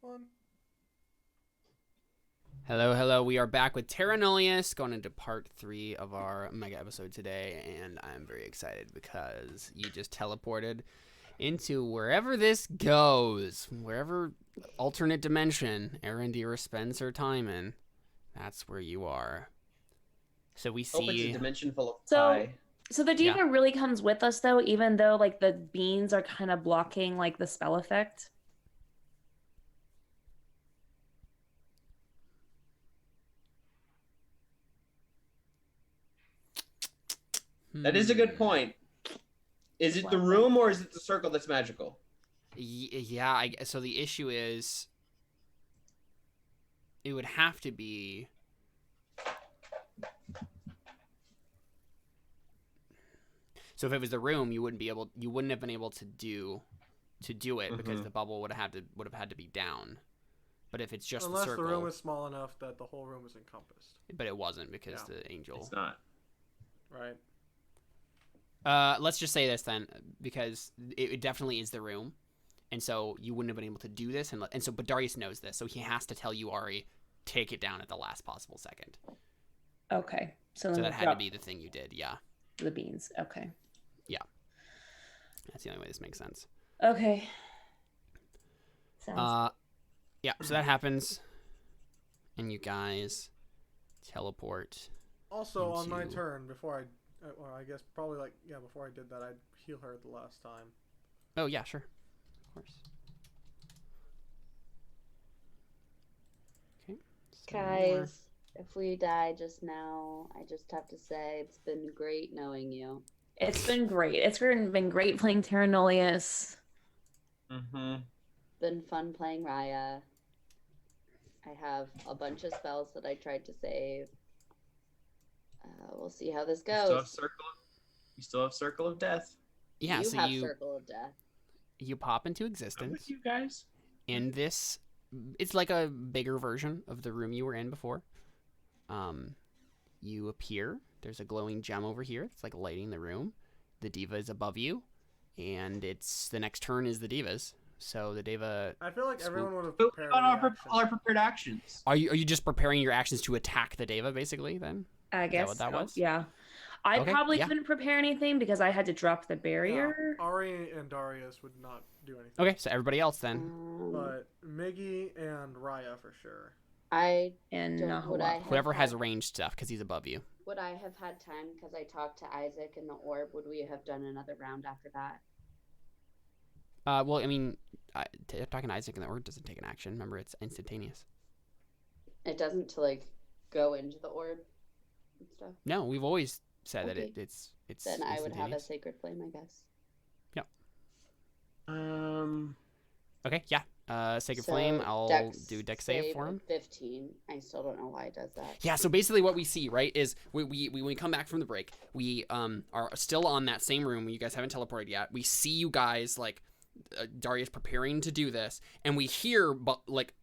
One. Hello, hello. We are back with Terra Nullius, going into part 3 of our mega episode today, and I'm very excited because you just teleported into wherever this goes, wherever alternate dimension Erendira spends her time in. That's where you are. So we Hope it's a see, dimension full of So, pie. so the yeah. diva really comes with us though, even though like the beans are kind of blocking like the spell effect. That is a good point. Is it the room or is it the circle that's magical? Yeah. So the issue is, it would have to be. So if it was the room, you wouldn't have been able to do it because the bubble would have had to be down. But if it's just Unless the circle, the room is small enough that the whole room is encompassed. but it wasn't because Yeah. the angel. It's not. Right. Let's just say this then, because it definitely is the room, and so you wouldn't have been able to do this, and so but Darius knows this, so he has to tell you, Ari, take it down at the last possible second. Okay. So So that had to be the thing you did, yeah. the beans. Okay. That's the only way this makes sense. Okay. Sounds Yeah. So that happens, and you guys teleport. Also, on my into- turn, before well, I guess probably before I did that, I'd heal her the last time. Oh yeah, sure, of course. Okay. Guys, if we die just now, I just have to say it's been great knowing you. It's been great. It's been great playing Terra Nullius. Mm-hmm. Been fun playing Raya. I have a bunch of spells that I tried to save. We'll see how this goes. You still have Circle of Death. Yeah. You So have you Circle of Death. pop into I'm existence with you guys. in this. It's like a bigger version of the room you were in before. You appear. There's a glowing gem over here. It's like lighting the room. The diva is above you, and it's the next turn is the diva's. So the diva. I feel like everyone would have But prepared on a all our prepared actions. Are you just preparing your actions to attack the diva basically? Then I guess what that so. was? Yeah. I Okay, probably yeah. couldn't prepare anything because I had to drop the Yeah, barrier. Ari and Darius would not do anything. Okay, so everybody else then. But Miggy and Raya for sure. I And don't. Would Nahuatli. Whoever has ranged stuff because he's above you. Would I have had time because I talked to Isaac and the orb? Would we have done another round after that? Well, I mean, talking to Isaac and the orb doesn't take an action. Remember, it's instantaneous. It doesn't to like go into the orb and stuff. No, we've always said that Okay. it's. Then I would have a instantaneous. sacred flame, I guess. Okay, yeah. Sacred So, Flame. I'll Dex do Dex save for of him. 15. I still don't know why it does that. Yeah. So basically, what we see, right, is we when we come back from the break, we are still on that same room. You guys haven't teleported yet. We see you guys like Darius preparing to do this, and we hear like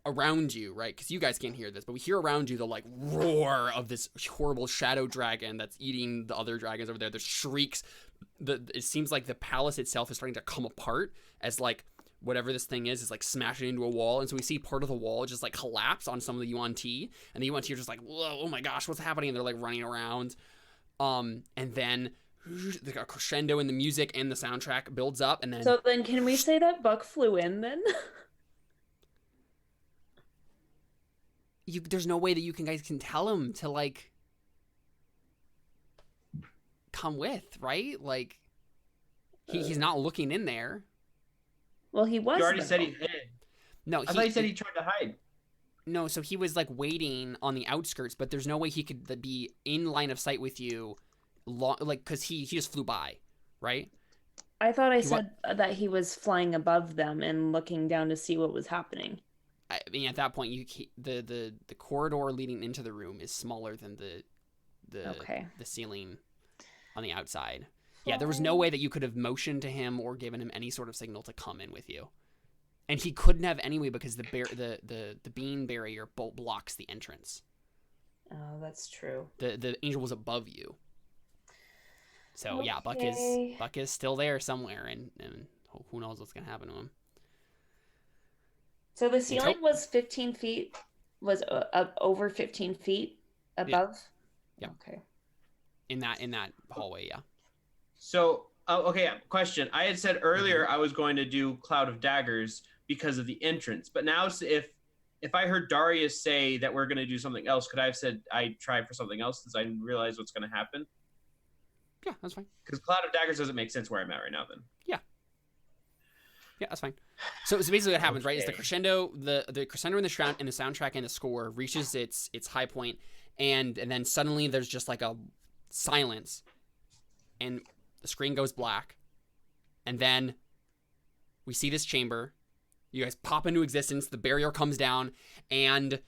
around you, right? Because you guys can't hear this, but we hear around you the like roar of this horrible shadow dragon that's eating the other dragons over there. The shrieks. It seems like the palace itself is starting to come apart as like whatever this thing is like smashing into a wall, and so we see part of the wall just like collapse on some of the yuan-ti, and the yuan-ti are just like, whoa, oh my gosh, what's happening? And they're like running around, and then the crescendo in the music and the soundtrack builds up, and then So then can we say that Buck flew in then? there's no way that you guys can tell him to like come with, right? Like he's not looking in there. Well, he was. You already though. said he hid. No, I thought you said he tried to hide. No, so he was like waiting on the outskirts, but there's no way he could be in line of sight with you, because he just flew by, right? I thought I said that he was flying above them and looking down to see what was happening. I mean, at that point, the corridor leading into the room is smaller than the ceiling on the outside. Yeah, there was no way that you could have motioned to him or given him any sort of signal to come in with you. And he couldn't have anyway because the bean barrier blocks the entrance. Oh, that's true. The angel was above you. So Okay. yeah, Buck is still there somewhere, and who knows what's gonna happen to him. So the ceiling was 15 feet, was over 15 feet above? Yeah. Okay. In that hallway, yeah. So, okay, question. I had said earlier I was going to do Cloud of Daggers because of the entrance, but now if I heard Darius say that we're going to do something else, could I have said I tried for something else since I didn't realize what's going to happen? Yeah, that's fine. Because Cloud of Daggers doesn't make sense where I'm at right now then. Yeah, that's fine. So basically what happens, right, is the crescendo, the crescendo in the soundtrack and the score reaches its high point, and then suddenly there's just like a silence, and the screen goes black, and then we see this chamber. You guys pop into existence, the barrier comes down, and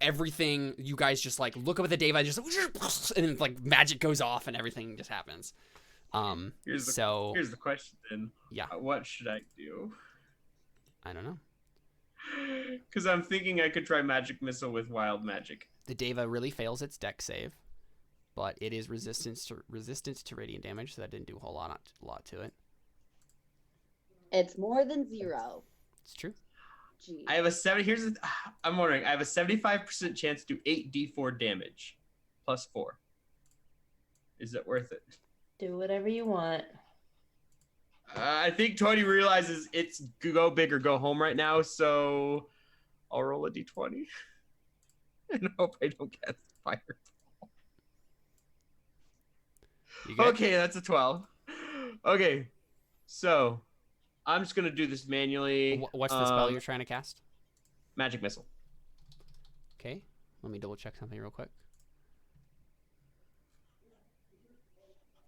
everything, you guys just like look up at the Deva, just and then like magic goes off and everything just happens. Here's the question then. Yeah. What should I do? I don't know. Because I'm thinking I could try magic missile with wild magic. The Deva really fails its dex save, but it is resistance to radiant damage, so that didn't do a whole lot to it. It's more than 0. It's true. Jeez. I have I'm wondering, I have a 75% chance to do 8d4 damage plus 4. Is it worth it? Do whatever you want. I think Tony realizes it's go big or go home right now, so I'll roll a d20 and hope I don't get fired. Okay, that's a 12. Okay, so I'm just gonna do this manually. What's the spell you're trying to cast? Magic missile. Okay, let me double check something real quick.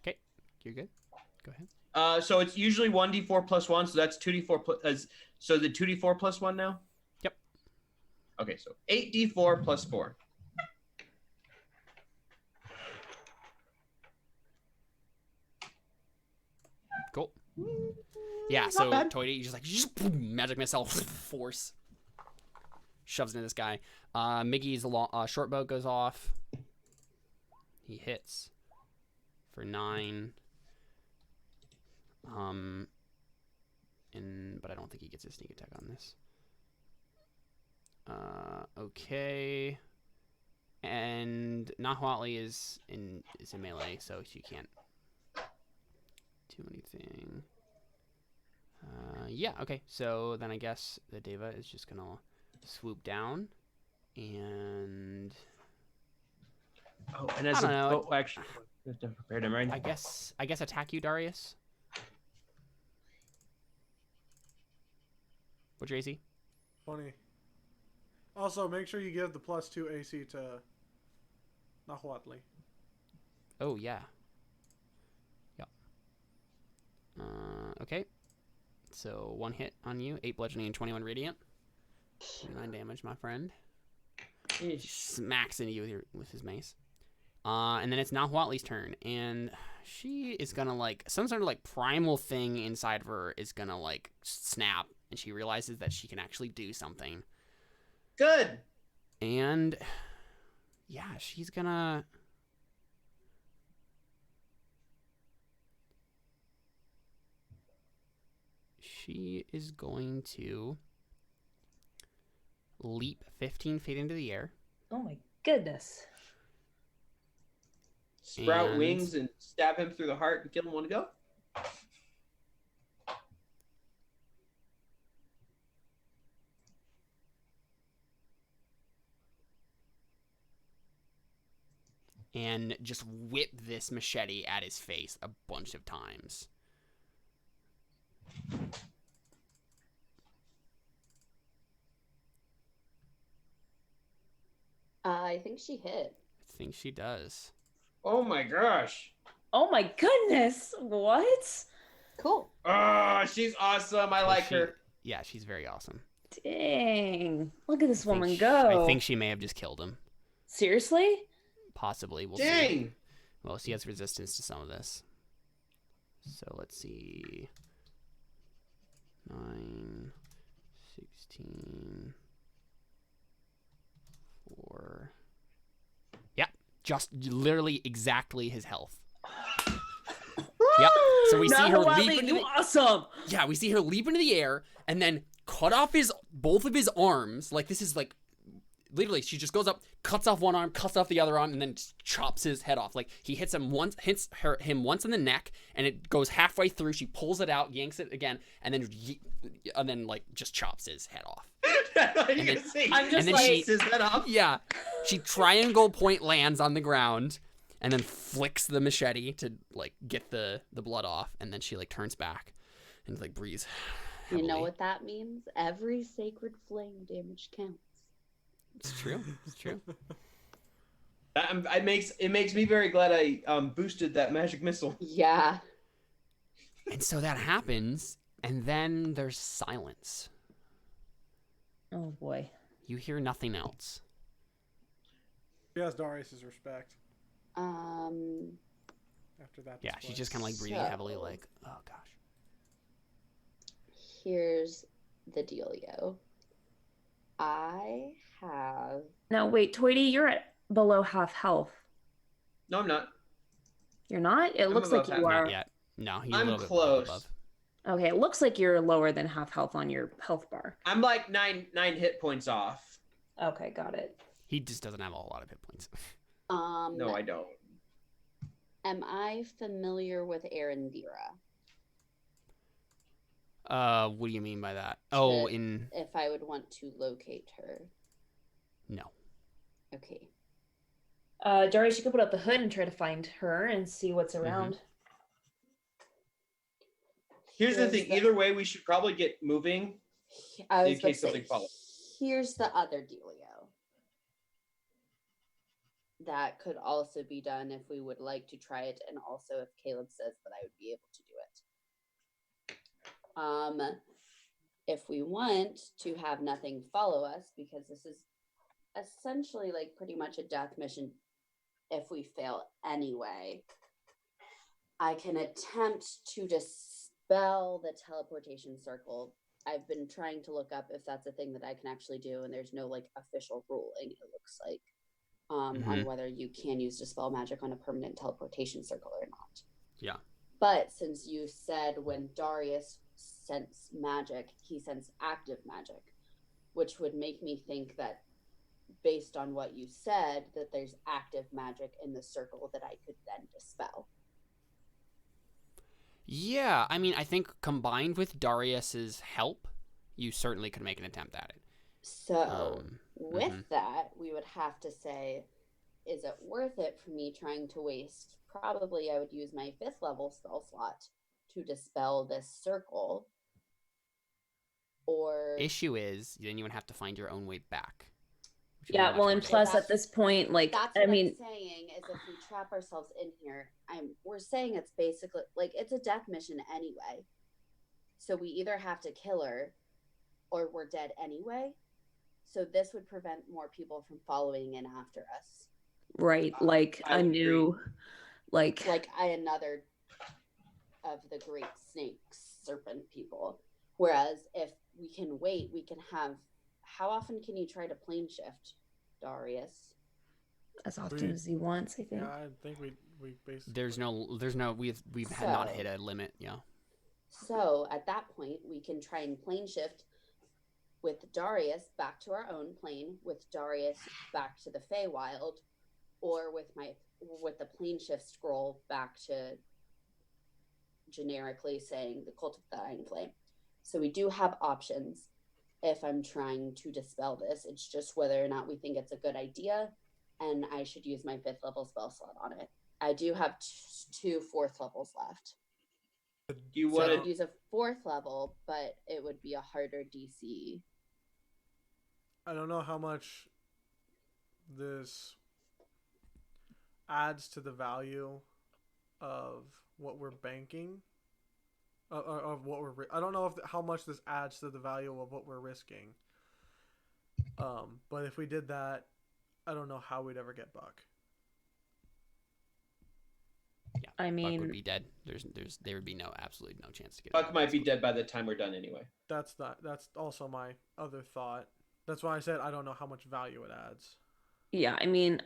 Okay, you're good. Go ahead. So it's usually 1d4 plus 1, so that's 2d4 plus. So the 2d4 plus 1 now. Yep. Okay, so 8d4 plus 4. Cool. Yeah, so Toady, you just like boom, magic missile force shoves into this guy. Miggy's short bow goes off. He hits for 9. But I don't think he gets a sneak attack on this. Okay. And Nahuatli is in melee, so she can't do anything. Yeah, okay. So then I guess the Deva is just gonna swoop down and and as I don't know. actually, we have to prepare him, right? I guess attack you, Darius. What's your AC? 20. Also, make sure you give the +2 AC to Nahuatli. Oh yeah. Yep. Okay. So 1 hit on you, 8 bludgeoning and 21 radiant. 9 damage, my friend. Smacks into you with his mace. And then it's Nahuatli's turn, and she is gonna like some sort of like primal thing inside of her is gonna like snap, and she realizes that she can actually do something. Good. And yeah, she's gonna. She is going to leap 15 feet into the air. Oh my goodness. Sprout wings and stab him through the heart and kill him. Want to go? And just whip this machete at his face a bunch of times. I think she hit. I think she does. Oh my gosh. Oh my goodness. What? Cool. Oh, she's awesome. I like her. Yeah, she's very awesome. Dang. Look at this woman I go. think she may have just killed him. Seriously? Possibly. We'll Dang. see. Well, she has resistance to some of this. So let's see. 9, 16, 4. Yeah, just literally exactly his health. Yep. So we see her leap into the... awesome. Yeah, we see her leap into the air and then cut off both of his arms. Like, this is like, literally, she just goes up, cuts off one arm, cuts off the other arm, and then chops his head off. Like, he hits him once in the neck, and it goes halfway through. She pulls it out, yanks it again, and then like just chops his head off. I'm just like, his head off. Yeah, she triangle point lands on the ground, and then flicks the machete to like get the blood off, and then she like turns back and like breathes heavily. You know what that means? Every sacred flame damage counts. It's true. It's true. It makes me very glad I boosted that magic missile. Yeah. And so that happens, and then there's silence. oh boy. You hear nothing else. She has Darius's respect after that. Yeah, display. she's just kind of like breathing So- heavily, like, oh gosh. Here's the dealio. I have. Now wait, Toity, you're at below half health. No, I'm not. You're not? It I'm looks like above you half. are. Not yet. No, he's I'm a little bit close. above. Okay, it looks like you're lower than half health on your health bar. I'm like nine hit points off. Okay, got it. He just doesn't have a whole lot of hit points. No, I don't. Am I familiar with Erendira? What do you mean by that? Oh, Should- If I would want to locate her. no. Okay. Darius, you could put up the hood and try to find her and see what's around. Here's the Here's thing. the- Either way, we should probably get moving. I was In about case to say, something follows. here's the other dealio. That could also be done if we would like to try it, and also if Caleb says that I would be able to do it. If we want to have nothing follow us, because this is essentially like pretty much a death mission if we fail anyway, I can attempt to dispel the teleportation circle. I've been trying to look up if that's a thing that I can actually do, and there's no like official ruling, it looks like, on whether you can use dispel magic on a permanent teleportation circle or not. Yeah. But since you said when Darius sensed magic, he sensed active magic, which would make me think that based on what you said, that there's active magic in the circle that I could then dispel. Yeah, I mean, I think combined with Darius's help, you certainly could make an attempt at it. So with that, we would have to say, is it worth it for me trying to waste? Probably I would use my 5th level spell slot to dispel this circle. Or Issue is, then you would have to find your own way back. which would be Yeah, much well, more and difficult. plus at this point, like, that's I what mean, I'm saying is if we trap ourselves in here, we're saying it's basically like it's a death mission anyway. So we either have to kill her or we're dead anyway. So this would prevent more people from following in after us. right, like I a would new, like, Another of the great snake serpent people. Whereas if we can wait, we can have. How often can you try to plane shift, Darius? as often as he wants, I think. Yeah, I think we basically. There's no, we've had not hit a limit, yeah. So at that point, we can try and plane shift with Darius back to our own plane, with Darius back to the Feywild, or with the plane shift scroll back to generically saying the Cult of the Iron Flame. So we do have options if I'm trying to dispel this. It's just whether or not we think it's a good idea, and I should use my 5th level spell slot on it. I do have 2 4th levels left. You So I want could use a 4th level, but it would be a harder DC. I don't know how much this adds to the value of what we're banking. Of what we're. I don't know how much this adds to the value of what we're risking. But if we did that, I don't know how we'd ever get Buck. Yeah, I Buck mean, would be dead. There would be absolutely no chance to get Buck might be dead by the time we're done anyway. That's also my other thought. That's why I said I don't know how much value it adds. yeah, I mean,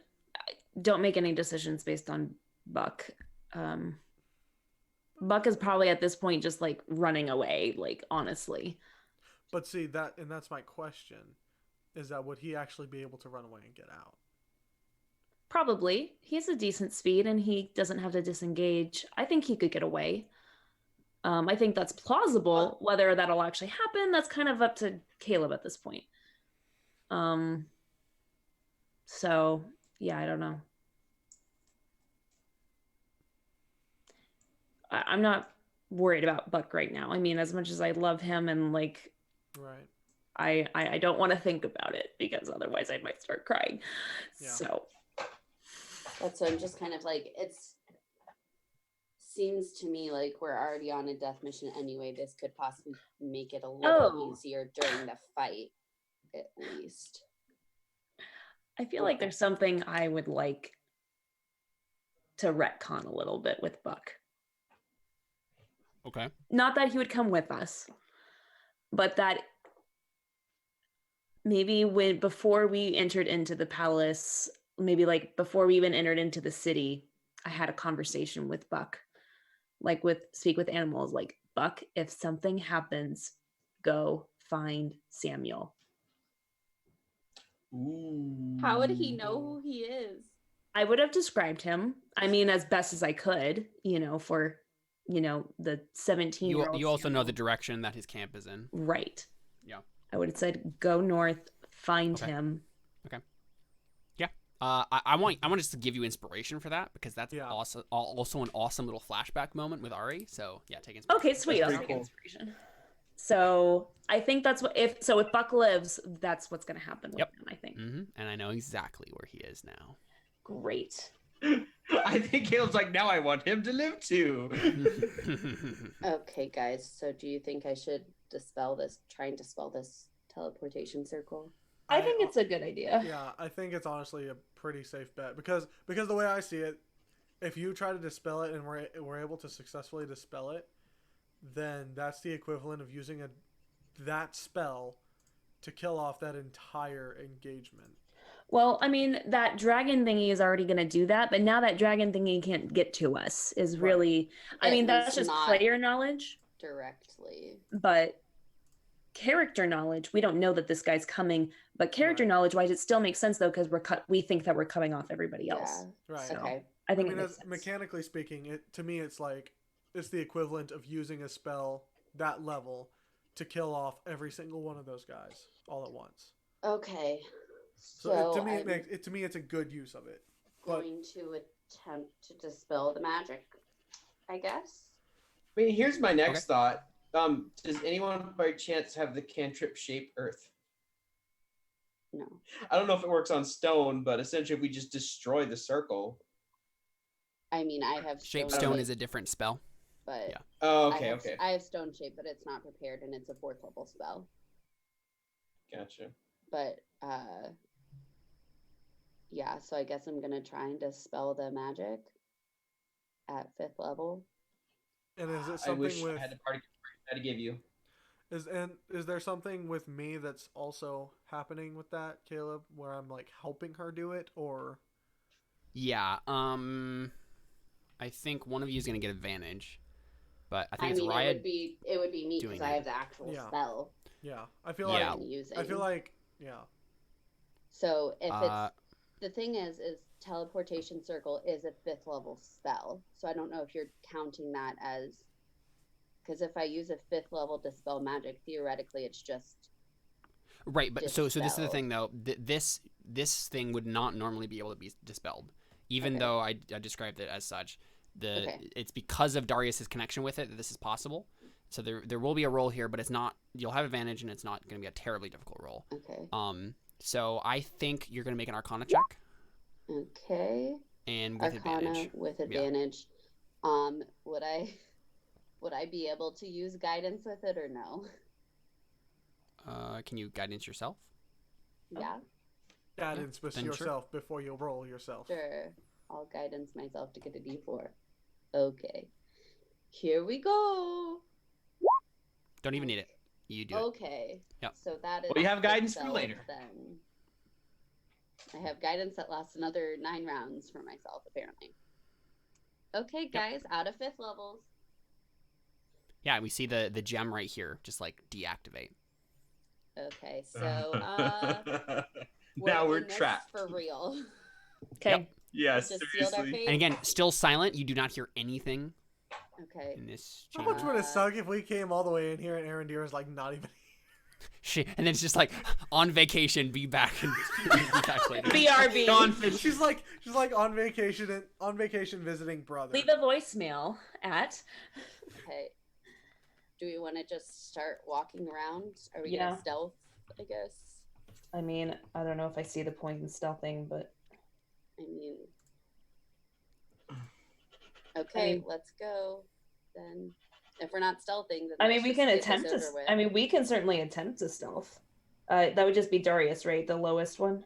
don't make any decisions based on Buck. Buck is probably at this point just like running away, like honestly. But see that's my question, is that would he actually be able to run away and get out? Probably. He's a decent speed and he doesn't have to disengage. I think he could get away. I think that's plausible. Whether that'll actually happen, that's kind of up to Caleb at this point. So yeah, I don't know. I'm not worried about Buck right now. I mean, as much as I love him and like, Right. I don't want to think about it because otherwise I might start crying. Yeah. So That's so I'm just kind of like, seems to me like we're already on a death mission anyway. This could possibly make it a little easier during the fight, at least. I feel like there's something I would like to retcon a little bit with Buck. Okay. Not that he would come with us, but that maybe before we entered into the palace, maybe like before we even entered into the city, I had a conversation with Buck, like speak with animals, like, Buck, if something happens, go find Samuel. Ooh. How would he know who he is? I would have described him, I mean, as best as I could, for, the 17-year-old. You also know the direction that his camp is in. Right. Yeah. I would have said, go north, find him. Okay. Yeah. I want just to give you inspiration for that, because that's also an awesome little flashback moment with Ari. So yeah, take inspiration. Okay, sweet. I'll take inspiration. So I think that's what if Buck lives, that's what's going to happen with him, I think. Mm-hmm. And I know exactly where he is now. Great. I think Caleb's like, now I want him to live too. Okay, guys. So do you think I should try and dispel this teleportation circle? I think it's a good idea. Yeah, I think it's honestly a pretty safe bet because the way I see it, if you try to dispel it and we're able to successfully dispel it, then that's the equivalent of using that spell to kill off that entire engagement. Well, I mean, that dragon thingy is already going to do that, but now that dragon thingy can't get to us is really, I mean, that's just player knowledge. Directly. But character knowledge, we don't know that this guy's coming, but character knowledge-wise, it still makes sense, though, because we think that we're cutting off everybody else. Yeah. Right. So Okay. I think it makes sense. Mechanically speaking, to me, it's like, it's the equivalent of using a spell that level to kill off every single one of those guys all at once. Okay. So to me, it's a good use of it. Going to attempt to dispel the magic, I guess. I mean, here's my next thought. Does anyone by chance have the cantrip shape earth? No. I don't know if it works on stone, but essentially if we just destroy the circle. I mean, I have shape stone is a different spell. But yeah. Oh, okay, okay. I have stone shape, but it's not prepared, and it's a 4th level spell. Gotcha. But yeah, so I guess I'm gonna try and dispel the magic at 5th level. And is it something I wish with? I had the party to give you. Is there something with me that's also happening with that, Caleb, where I'm like helping her do it, or? Yeah. I think one of you is gonna get advantage, but I think it's Raya. It would be me because I have the actual spell. Yeah, I feel like I'm using. I feel like yeah. So if it's the thing is teleportation circle is a 5th level spell, so I don't know if you're counting that as, because if I use a 5th level dispel magic, theoretically it's just right. But so this is the thing though. This thing would not normally be able to be dispelled, even though I described it as such. It's because of Darius's connection with it that this is possible. So there will be a roll here, but it's not. You'll have advantage, and it's not going to be a terribly difficult roll. Okay. So I think you're going to make an Arcana check. Okay. And with Arcana advantage. with advantage. Yeah. Would I be able to use guidance with it or no? Can you guidance yourself? Yeah. Guidance with yourself before you roll yourself. Sure. I'll guidance myself to get a D4. Okay. Here we go. Don't even need it. You do Okay. Yep. So that is. Well, you have guidance for later. Then I have guidance that lasts another 9 rounds for myself, apparently. Okay, guys, out of 5th levels. Yeah, we see the gem right here, just like deactivate. Okay, so now we're in this trapped. for real. Okay. Yep. Yes, We just sealed our seriously. fate. And again, still silent. You do not hear anything Okay. in this How chamber. much would it suck if we came all the way in here and Erendira's like not even Shit. And then it's just like on vacation, be back and be back later. BRB. Gone she's like on vacation visiting brother. Leave a voicemail at. Okay. Do we want to just start walking around? Are we Yeah. gonna stealth? I guess. I mean, I don't know if I see the point in stealthing, but I mean. Okay, let's go. Then, if we're not stealthing, then I mean, let's we just can get this attempt to. over with. I mean, we can certainly attempt to stealth. That would just be Darius, right? The lowest one.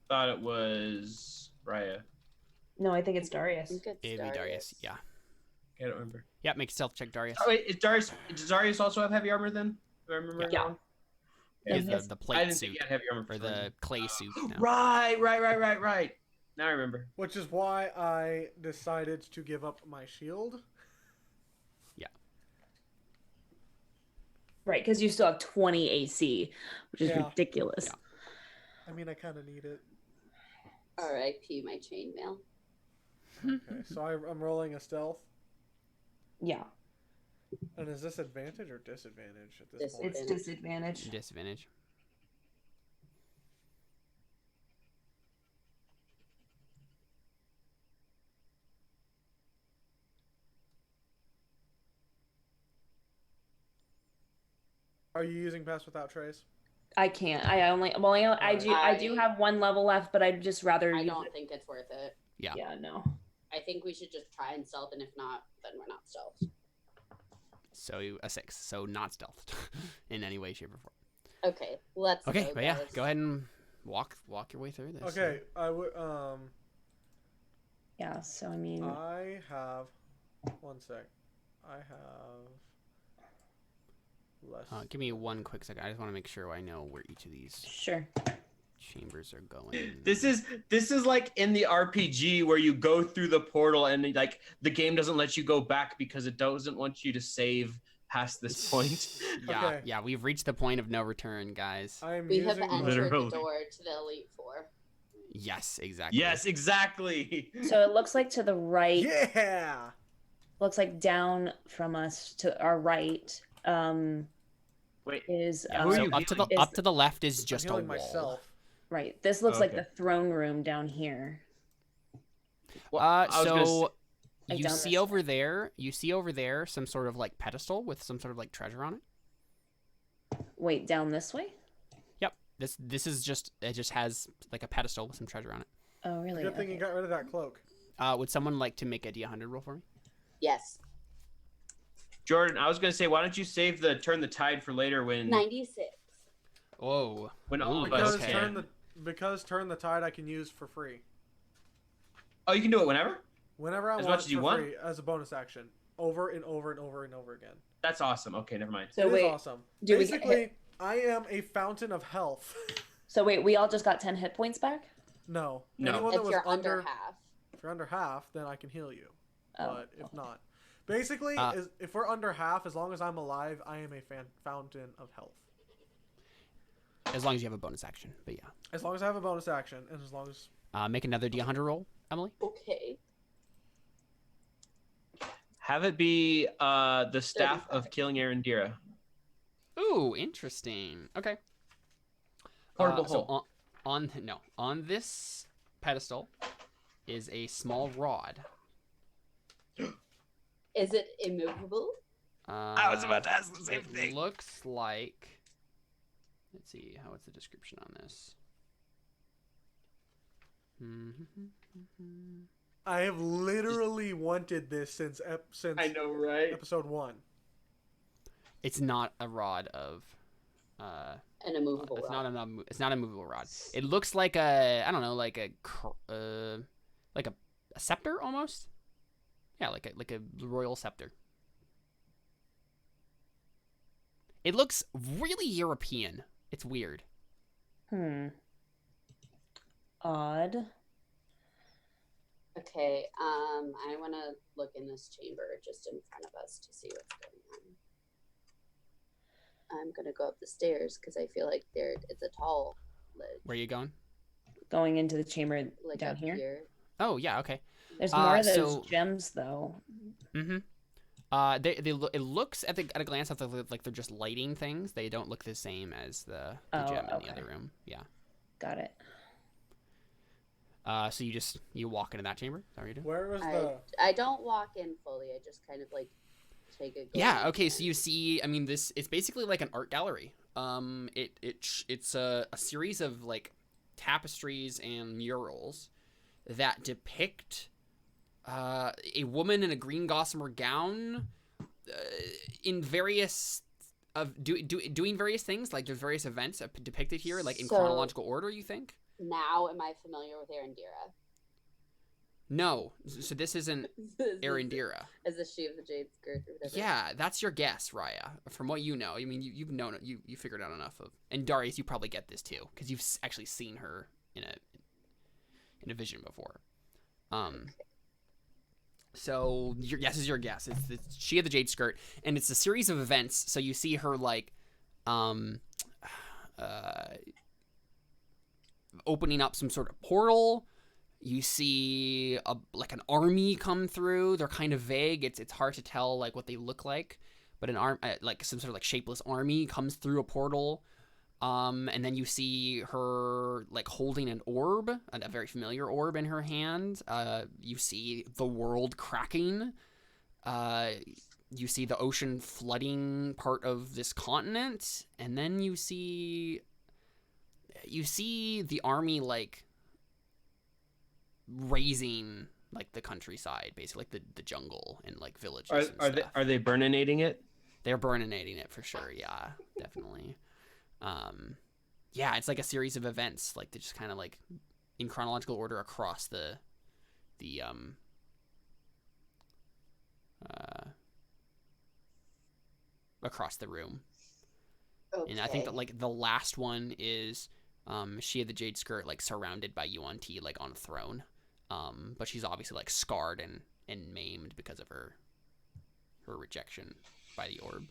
Thought it was Raya. No, I think it's I Darius. think it's It'd be Darius. Yeah. I don't remember. Yeah, make a stealth check, Darius. Oh wait, does Darius also have heavy armor then? Do I remember? Yeah. wrong? He has Yes. the I plate didn't suit think he had heavy armor for or some reason. the clay suit. No. Right. Now I remember. Which is why I decided to give up my shield. Right, because you still have 20 AC, which is Yeah. ridiculous. Yeah. I mean, I kind of need it. R.I.P. my chainmail. Okay, so I'm rolling a stealth. Yeah, And is this advantage or disadvantage at this point? it's disadvantage. Disadvantage. Are you using Pass Without Trace? I can't. I do have one level left, but I'd just rather. I use don't it. think it's worth it. Yeah. Yeah, no. I think we should just try and stealth, and if not, then we're not stealth. So a 6. So not stealthed in any way, shape, or form. Okay, let's Okay, go, but yeah, guys. go ahead and walk your way through this. Okay, I would. Yeah. So I mean, I have. One sec. I have. Less. Give me one quick second. I just want to make sure I know where each of these sure. chambers are going. This is like in the RPG where you go through the portal and like the game doesn't let you go back because it doesn't want you to save past this point. Yeah, Okay. yeah, we've reached the point of no return, guys. I am We have using. entered Literally. the door to the Elite Four. Yes, exactly. Yes, exactly. So it looks like to the right. Yeah. Looks like down from us to our right. Wait. Is Yeah, Who are so you up is- to the left is just I'm a healing wall. myself. right. This looks like Okay. the throne room down here. Well, I was gonna say- So Like you down see this over way. there, some sort of like pedestal with some sort of like treasure on it. Wait, down this way? Yep. This is just it just has like a pedestal with some treasure on it. Oh, really? Good thing you Okay. got rid of that cloak. Would someone like to make a D100 roll for me? Yes, Jordan, I was gonna say, why don't you save the turn the tide for later when 96. Whoa. when all of Because us okay. can. turn the tide I can use for free. Oh, you can do it whenever? Whenever I As want much as it you for want? free as a bonus action. Over and over and over and over again. That's awesome. Okay, never mind. So It is wait, awesome. do we get Basically, I am a fountain of health. so wait, we all just got 10 hit points back? No. No. Anyone that If was you're under half. if you're under half, then I can heal you. Oh. But if not. Basically, if we're under half, as long as I'm alive, I am a fountain of health. As long as you have a bonus action. But yeah. As long as I have a bonus action, and as long as... Make another D100 roll, Emily. Okay. Have it be the staff of killing Erendira. Ooh, interesting. Okay. Portable So hole. on this pedestal is a small rod. Is it immovable? I was about to ask the same It thing. looks like. Let's see. What's the description on this? I have literally wanted this since I know, right? episode 1. It's not a rod of. An immovable It's rod. not a movable rod. It looks like a like a scepter almost. Yeah, like a royal scepter. It looks really European. It's weird. Odd. Okay, I want to look in this chamber just in front of us to see what's going I'm gonna go up the stairs because I feel like it's a tall ledge. Where are you going? Going into the chamber Like down up here. Oh yeah, okay. There's more of those so- gems though. Mm-hmm. It looks at a glance like they're just lighting things. They don't look the same as the gem in the other room. Yeah. Got it. So you walk into that chamber. Is that what you're doing? Where was the? I don't walk in fully. I just kind of like take a. Yeah. Okay. So you see, I mean, it's basically like an art gallery. It's a series of like tapestries and murals that depict a woman in a green gossamer gown in various doing various things. Like there's various events depicted here, like in chronological order. You think? Now, am I familiar with Erendira? No. So this isn't Erendira. Is the she of the jade skirt or whatever? Yeah, that's your guess, Raya. From what you know, I mean, you've known it. You figured out enough of. And Darius, you probably get this too, because you've actually seen her in a vision before. So your guess is your guess. It's the she of the jade skirt, and it's a series of events. So you see her like, opening up some sort of portal. You see like an army come through. They're kind of vague. It's hard to tell like what they look like, but like some sort of like shapeless army comes through a portal. And then you see her like holding an orb, a very familiar orb in her hand. You see the world cracking. You see the ocean flooding part of this continent, and then you see the army like razing like the countryside, basically like the jungle and like villages. Are they burninating it? They're burninating it for sure. Yeah, definitely. Yeah, it's like a series of events, like they just kind of like in chronological order across the across the room. Okay. And I think that like the last one is she of the jade skirt like surrounded by yuan-ti like on a throne. But she's obviously like scarred and maimed because of her rejection by the orb.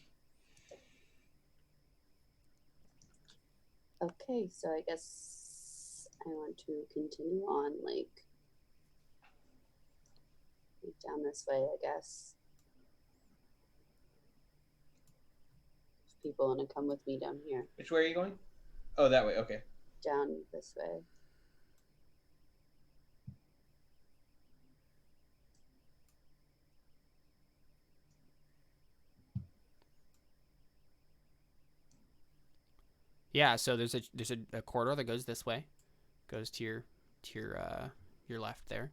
Okay, so I guess I want to continue on, like down this way, I guess. If people want to come with me down here. Which way are you going? Oh, that way. Okay. Down this way. Yeah, so there's a corridor that goes this way, goes to your left there,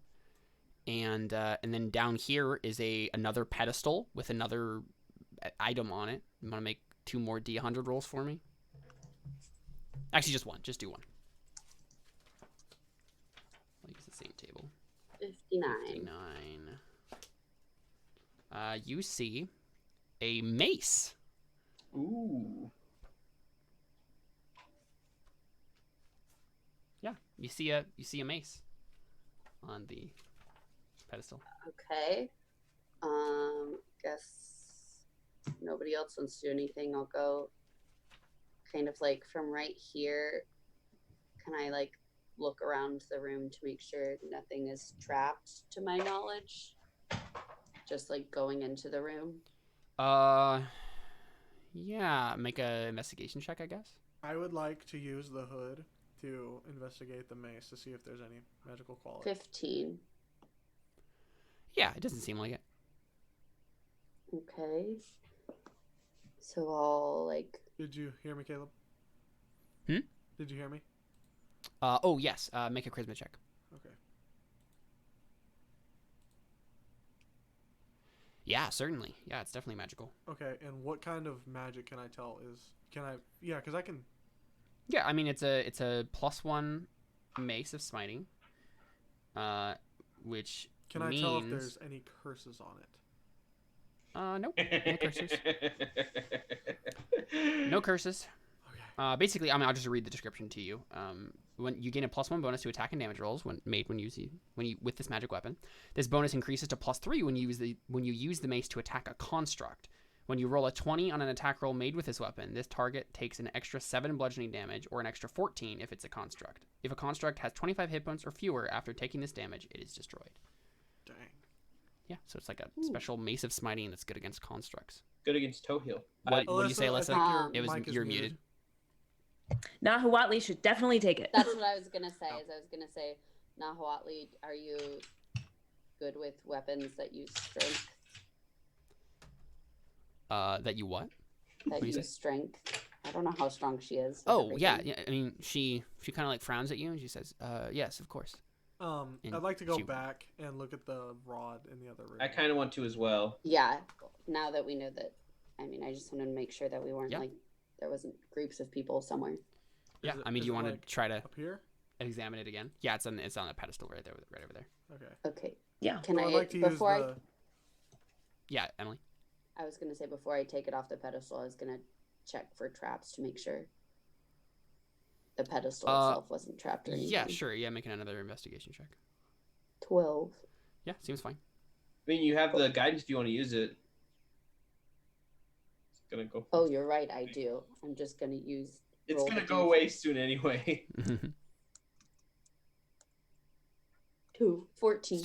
and then down here is another pedestal with another item on it. You want to make 2 more D100 rolls for me? Actually, just one. Just do one. I'll use the same table. 59. 59. You see a mace. Ooh. Yeah, you see a mace on the pedestal. Okay. Guess nobody else wants to do anything. I'll go kind of like from right here. Can I like look around the room to make sure nothing is trapped to my knowledge? Just like going into the room. Yeah, make a investigation check, I guess. I would like to use the hood to investigate the mace to see if there's any magical quality. 15. Yeah, it doesn't seem like it. Okay. So I'll like. Did you hear me, Caleb? Hmm? Did you hear me? Oh yes. Make a charisma check. Okay. Yeah, certainly. Yeah, it's definitely magical. Okay, and what kind of magic can I tell is? Can I? Yeah, because I can. Yeah, I mean it's a +1 mace of smiting, which Can I means... tell if there's any curses on it? Nope, no curses. No curses. Okay. Basically, I mean, I'll just read the description to you. When you gain a +1 bonus to attack and damage rolls when you with this magic weapon. This bonus increases to +3 when you use the mace to attack a construct. When you roll a 20 on an attack roll made with this weapon, this target takes an extra 7 bludgeoning damage or an extra 14 if it's a construct. If a construct has 25 hit points or fewer after taking this damage, it is destroyed. Dang. Yeah, so it's like a special mace of smiting that's good against constructs. Good against toe heel. What do you say, I Alyssa? think your It was mic is you're muted. Nahuatli should definitely take it. That's what I was gonna say. Is I was gonna say, Nahuatli, are you good with weapons that use strength? That you what? That do you say? use strength. I don't know how strong she is. with Oh yeah, everything. yeah. I mean, she kind of like frowns at you and she says, yes, of course. And I'd like to go she- back and look at the rod in the other room. I kind of want to as well. Yeah. Now that we know that, I mean, I just wanted to make sure that we weren't Yeah. like there wasn't groups of people somewhere. Yeah, it- I mean, is do you it, want like, to try to up here? examine it again? Yeah, it's on a pedestal right there, right over there. Okay. Okay. Yeah. Can Well, I I'd like to use before the. Yeah, Emily. I was gonna say before I take it off the pedestal, I was gonna check for traps to make sure the pedestal itself wasn't trapped or anything. Yeah, sure. Yeah, making another investigation check. 12. Yeah, seems fine. I mean, you have the guidance if you want to use it. It's gonna go. Oh, you're right. I do. I'm just gonna use. It's roll gonna the go away soon anyway. 14.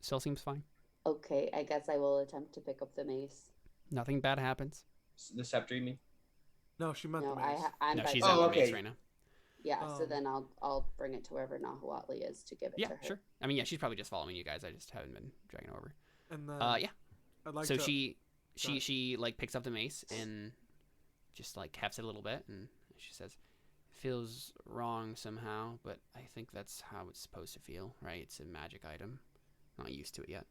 still seems fine. Okay, I guess I will attempt to pick up the mace. Nothing bad happens. The scepter, you mean? No, she meant No, the mace. I'm. No, by she's the- at the okay. mace right now. Yeah, so Um, then I'll bring it to wherever Nahuatli is to give it Yeah, to her. sure. I mean, yeah, she's probably just following you guys. I just haven't been dragging her over. And then. Yeah. I'd like So to. she like picks up the mace and just like hefts it a little bit, and she says, "Feels wrong somehow, but I think that's how it's supposed to feel, right? It's a magic item. Not used to it yet."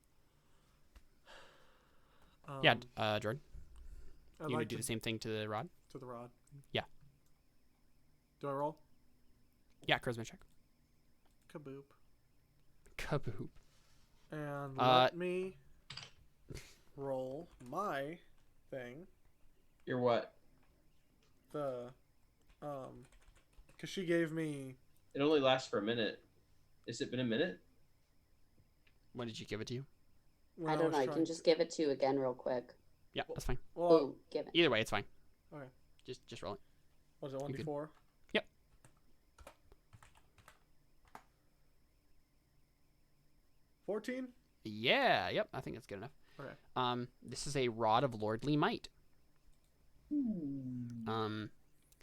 Yeah, Jordan, I'd you gonna like do to the same thing to the rod? to the rod. Yeah. Do I roll? Yeah, charisma check. Kaboop. Kaboop. And let me roll my thing. You're what? The because she gave me. It only lasts for a minute. Has it been a minute? When did you give it to you? when I don't was know. I trying- can just give it to you again real quick. Yeah, that's fine. Well, Boom, give it. Either way, it's fine. Okay. Just roll it. was it you could- 1d4? Yep. 14. Yeah, yep, I think that's good enough. Okay. This is a rod of lordly might.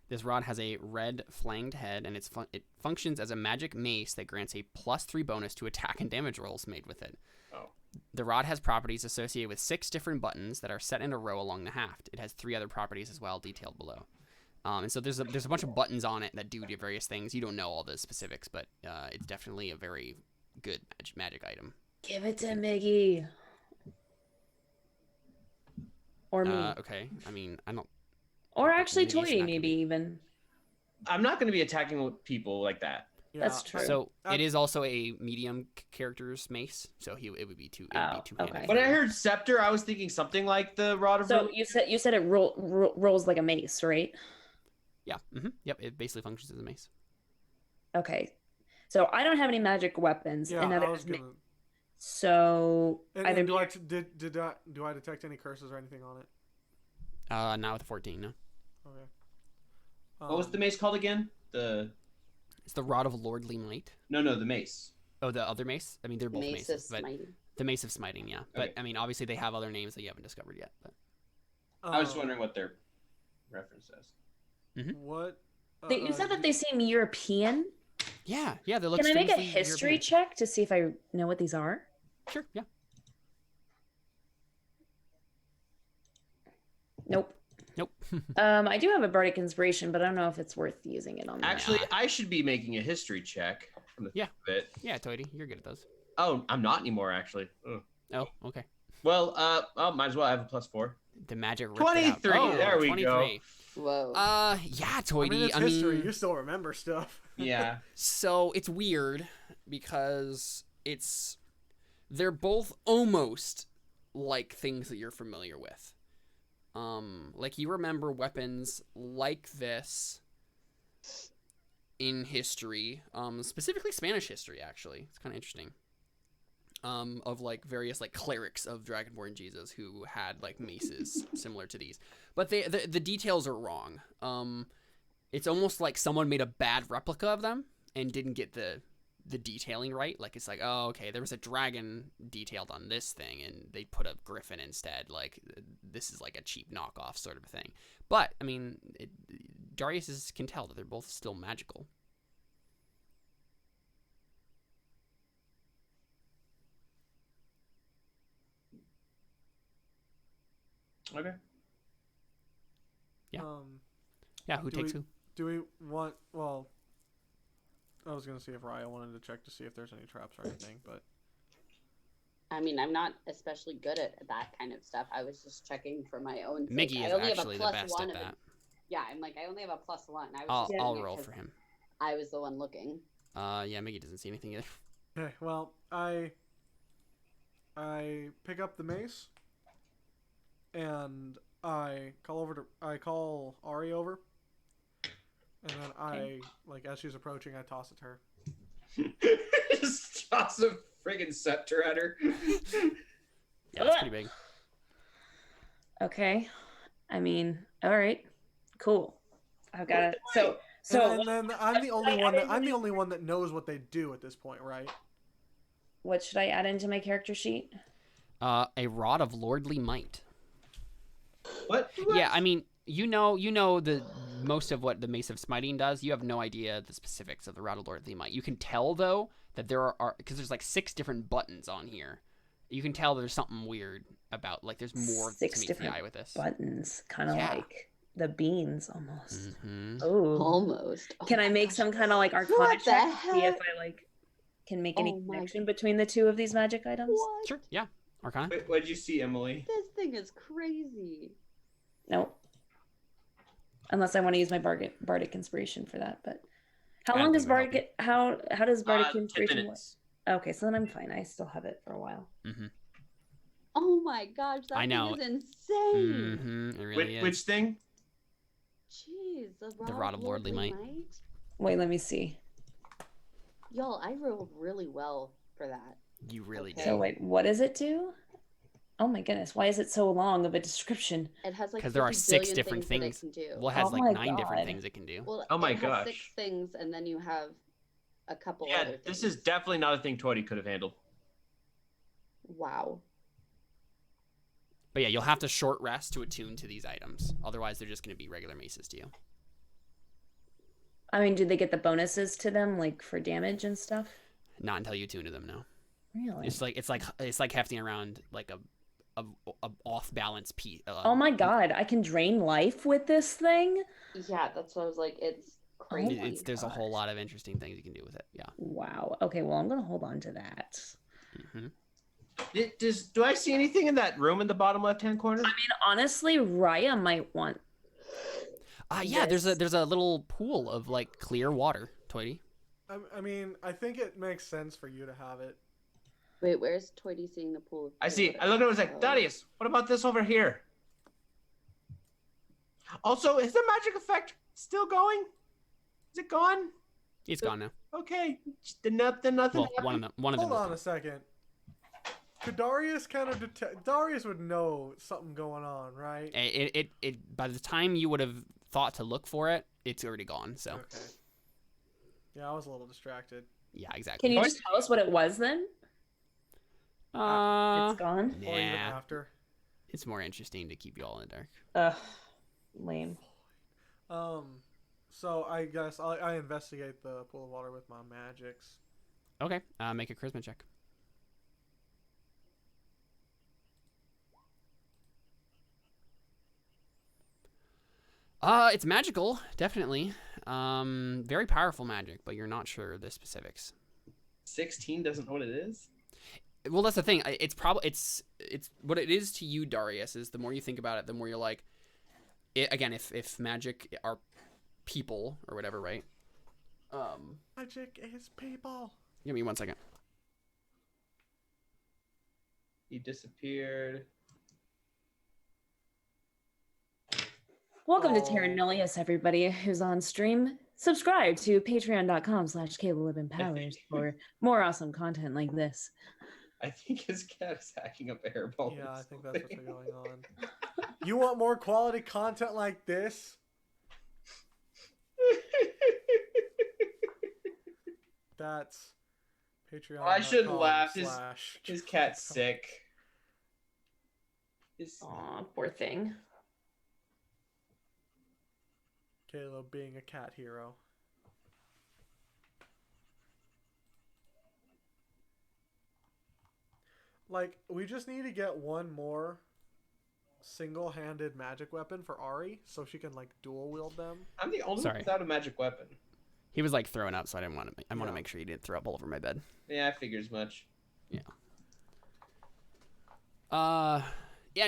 This rod has a red flanged head, and it functions as a magic mace that grants a +3 bonus to attack and damage rolls made with it. Oh. The rod has properties associated with 6 different buttons that are set in a row along the haft. It has 3 other properties as well, detailed below. And so there's a bunch of buttons on it that do various things. You don't know all the specifics, but it's definitely a very good magic item. Give it to Miggy. Or me. Okay, I mean, I don't. or actually Miggy's not Toy, gonna maybe be- even. I'm not going to be attacking people like that. Yeah, That's true. So I- it is also a medium character's mace, so it would be two. It would be Oh, two-handed. okay. When I heard scepter, I was thinking something like the rod of. So you said it rolls like a mace, right? Yeah. Yep. It basically functions as a mace. Okay. So I don't have any magic weapons. Yeah, and I neither was does gonna. So And either do I detect any curses or anything on it? Now with 14, no. Okay. What was the mace called again? It's the Rod of Lordly Might. No, the mace. Oh, the other mace? I mean, they're both Mace of maces, but Smiting. the Mace of Smiting, yeah. But Okay. I mean, obviously they have other names that you haven't discovered yet. But I was just wondering what their reference is. What? you said that they seem European. yeah, they look. Can I make a strangely history European. check to see if I know what these are? Sure. Yeah. Nope. Nope. I do have a bardic inspiration, but I don't know if it's worth using it on that. Actually, I should be making a history check. From the Yeah. think of it. Yeah, Toady, you're good at those. Oh, I'm not anymore, actually. Ugh. Oh, okay. Well, might as well. I have a +4. The magic. ripped it out. 23, Oh, there we go. 23. Whoa. Yeah, I Toady. mean, it's history. You still remember stuff. Yeah. So it's weird because they're both almost like things that you're familiar with. Like you remember weapons like this in history, specifically Spanish history. Actually, it's kind of interesting. of like various like clerics of Dragonborn Jesus who had like maces similar to these, but the details are wrong. It's almost like someone made a bad replica of them and didn't get the detailing right. Like, it's like, oh, okay, there was a dragon detailed on this thing and they put a griffin instead. Like, this is like a cheap knockoff sort of a thing. But I mean, Darius can tell that they're both still magical. Okay. Yeah. Yeah, who takes who? Do we want... Well, I was going to see if Raya wanted to check to see if there's any traps or anything, but... I mean, I'm not especially good at that kind of stuff. I was just checking for my own sake. Miggy is actually the best at that. Yeah, I'm like, I only have a +1. I'll roll for him. I was the one looking. Yeah, Miggy doesn't see anything either. Okay, well, I pick up the mace, and I call Ari over, and then like, as she's approaching, I toss it to her. Just toss a friggin' scepter at her. Yeah, that's pretty big. Okay. I mean, all right. Cool. I've got it. So and then I'm the only one that knows what they do at this point, right? what should I add into my character sheet? A rod of lordly might. What? Yeah, I mean, you know the most of what the Mace of Smiting does. You have no idea the specifics of the rod of lordly might. You can tell though that there are because there's like 6 different buttons on here. You can tell there's something weird about, like, there's more 6 to meet different the eye with this. buttons, kind of like the beans almost. Mm-hmm. Oh, Almost. Oh can I my make gosh. some kind of like arcana What the check to see if heck? I like can make any Oh my connection between the two of these magic items? What? Sure, yeah. Arcana. Wait, what did you see, Emily? This thing is crazy. No. Unless I want to use my bardic inspiration for that, but how I don't long does think it would bardic how does bardic 10 inspiration work? minutes. Okay, so then I'm fine. I still have it for a while. Mm-hmm. Oh my gosh, that I know. thing is insane. Mm-hmm. It really is. Which thing? Jeez, The Rod of Lordly Might. Wait, let me see. Y'all, I rolled really well for that. You really Okay. did. So wait, what does it do? Oh my goodness, why is it so long of a description? It has like 'Cause there are 50 6 billion different that things. it can do. Well, it has Oh like my 9 different God. things it can do. Well, Oh my it has gosh. 6 things, and then you have a couple Yeah, other things. this is definitely not a thing Tori could have handled. Wow. But yeah, you'll have to short rest to attune to these items. Otherwise, they're just going to be regular maces to you. I mean, do they get the bonuses to them, like for damage and stuff? Not until you attune to them, no. Really? It's like hefting around like a off balance piece. Oh my god, I can drain life with this thing? Yeah, that's what I was like. It's crazy. my There's a whole gosh. lot of interesting things you can do with it. Yeah. Wow. Okay, well, I'm going to hold on to that. Mm-hmm. Do I see anything in that room in the bottom left-hand corner? I mean, honestly, Raya might want. Yeah. This. There's a little pool of like clear water, Toity. I mean, I think it makes sense for you to have it. Wait, where's Toity seeing the pool? Of I see. water? I look at it, I was like, Oh. Darius, what about this over here? Also, is the magic effect still going? Is it gone? It's gone now. Okay. Did nothing Well, happened? one of them. Hold is on gone. a second. Could Darius kind of detect? Darius would know something going on, right? It by the time you would have thought to look for it, it's already gone. So Okay. Yeah, I was a little distracted. yeah, exactly. Can you just tell us what it was then? It's gone? Or even Nah, after. it's more interesting to keep you all in the dark. Ugh. Lame. So I guess I investigate the pool of water with my magics. Okay, make a charisma check. It's magical, definitely. Very powerful magic, but you're not sure the specifics. 16 doesn't know what it is? Well, that's the thing. It's probably it's what it is to you, Darius. Is the more you think about it, the more you're like, again, if magic are people or whatever, right? Magic is people. Give me 1 second. He disappeared. Welcome to Oh. Terra Nullius, everybody who's on stream. Subscribe to patreon.com/CalebLiveInPowers for more awesome content like this. I think his cat is hacking up air balls. Yeah, I think that's what's going on. You want more quality content like this? That's Patreon. I shouldn't laugh. His cat's sick. Aw, poor thing. Caleb being a cat hero. Like, we just need to get one more single-handed magic weapon for Ari so she can, like, dual wield them. I'm the only one without a magic weapon. He was like throwing up, so I didn't want to. I want to make sure he didn't throw up all over my bed. Yeah, I figured as much. Yeah.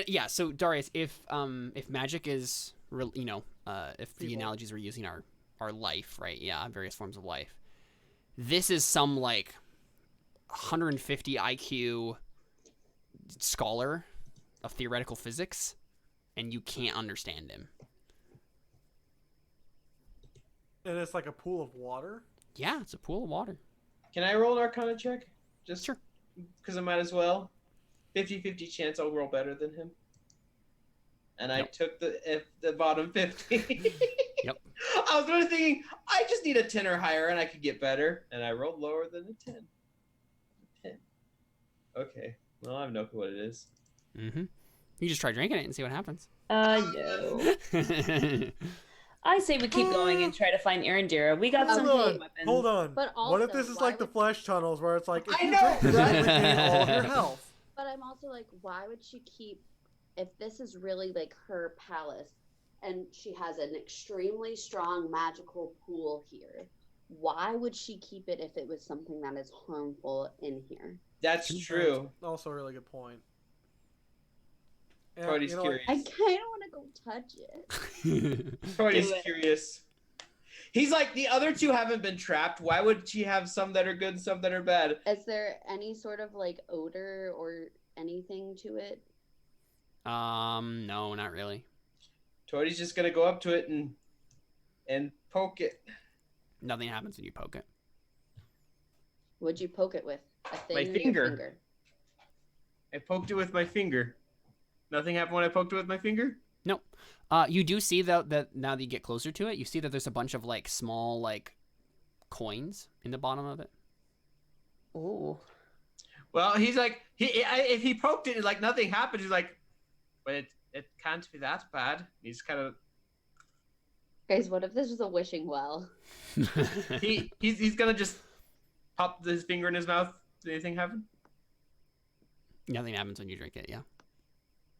Yeah. So Darius, if magic is real, if the analogies we're using are life, right? Yeah, various forms of life. This is some like 150 IQ scholar of theoretical physics, and you can't understand him. And it's like a pool of water? Yeah, it's a pool of water. Can I roll an Arcana check? Just sure. Because I might as well. 50-50 chance I'll roll better than him. And I took the bottom 50. Yep. I was really thinking, I just need a 10 or higher and I could get better. And I rolled lower than a 10. 10. Okay. Well, I have no clue what it is. Mm-hmm. You just try drinking it and see what happens. No. I say we keep going and try to find Erendira. We got some Hold weapons. Hold on. But what if also, this is why like the would- flesh tunnels where it's like, if I you know, drink this, right? you regain all of your health? But I'm also like, why would she keep, if this is really like her palace and she has an extremely strong magical pool here, why would she keep it if it was something that is harmful in here? That's true. Also a really good point. And, Cody's you know, curious. I kind of want to go touch it. Cody's Do it. curious. He's like, the other two haven't been trapped. Why would she have some that are good and some that are bad? Is there any sort of like odor or anything to it? No, not really. Cody's just gonna go up to it and poke it. Nothing happens when you poke it. Would you poke it with a thing? My or your finger. I poked it with my finger. Nothing happened when I poked it with my finger? Nope. You do see though that now that you get closer to it, you see that there's a bunch of like small like coins in the bottom of it. Ooh. Well, he's like, if he poked it and like nothing happened, he's like, but it can't be that bad. He's kind of Guys, what if this was a wishing well? he's gonna just pop his finger in his mouth. Did anything happen? Nothing happens when you drink it. Yeah.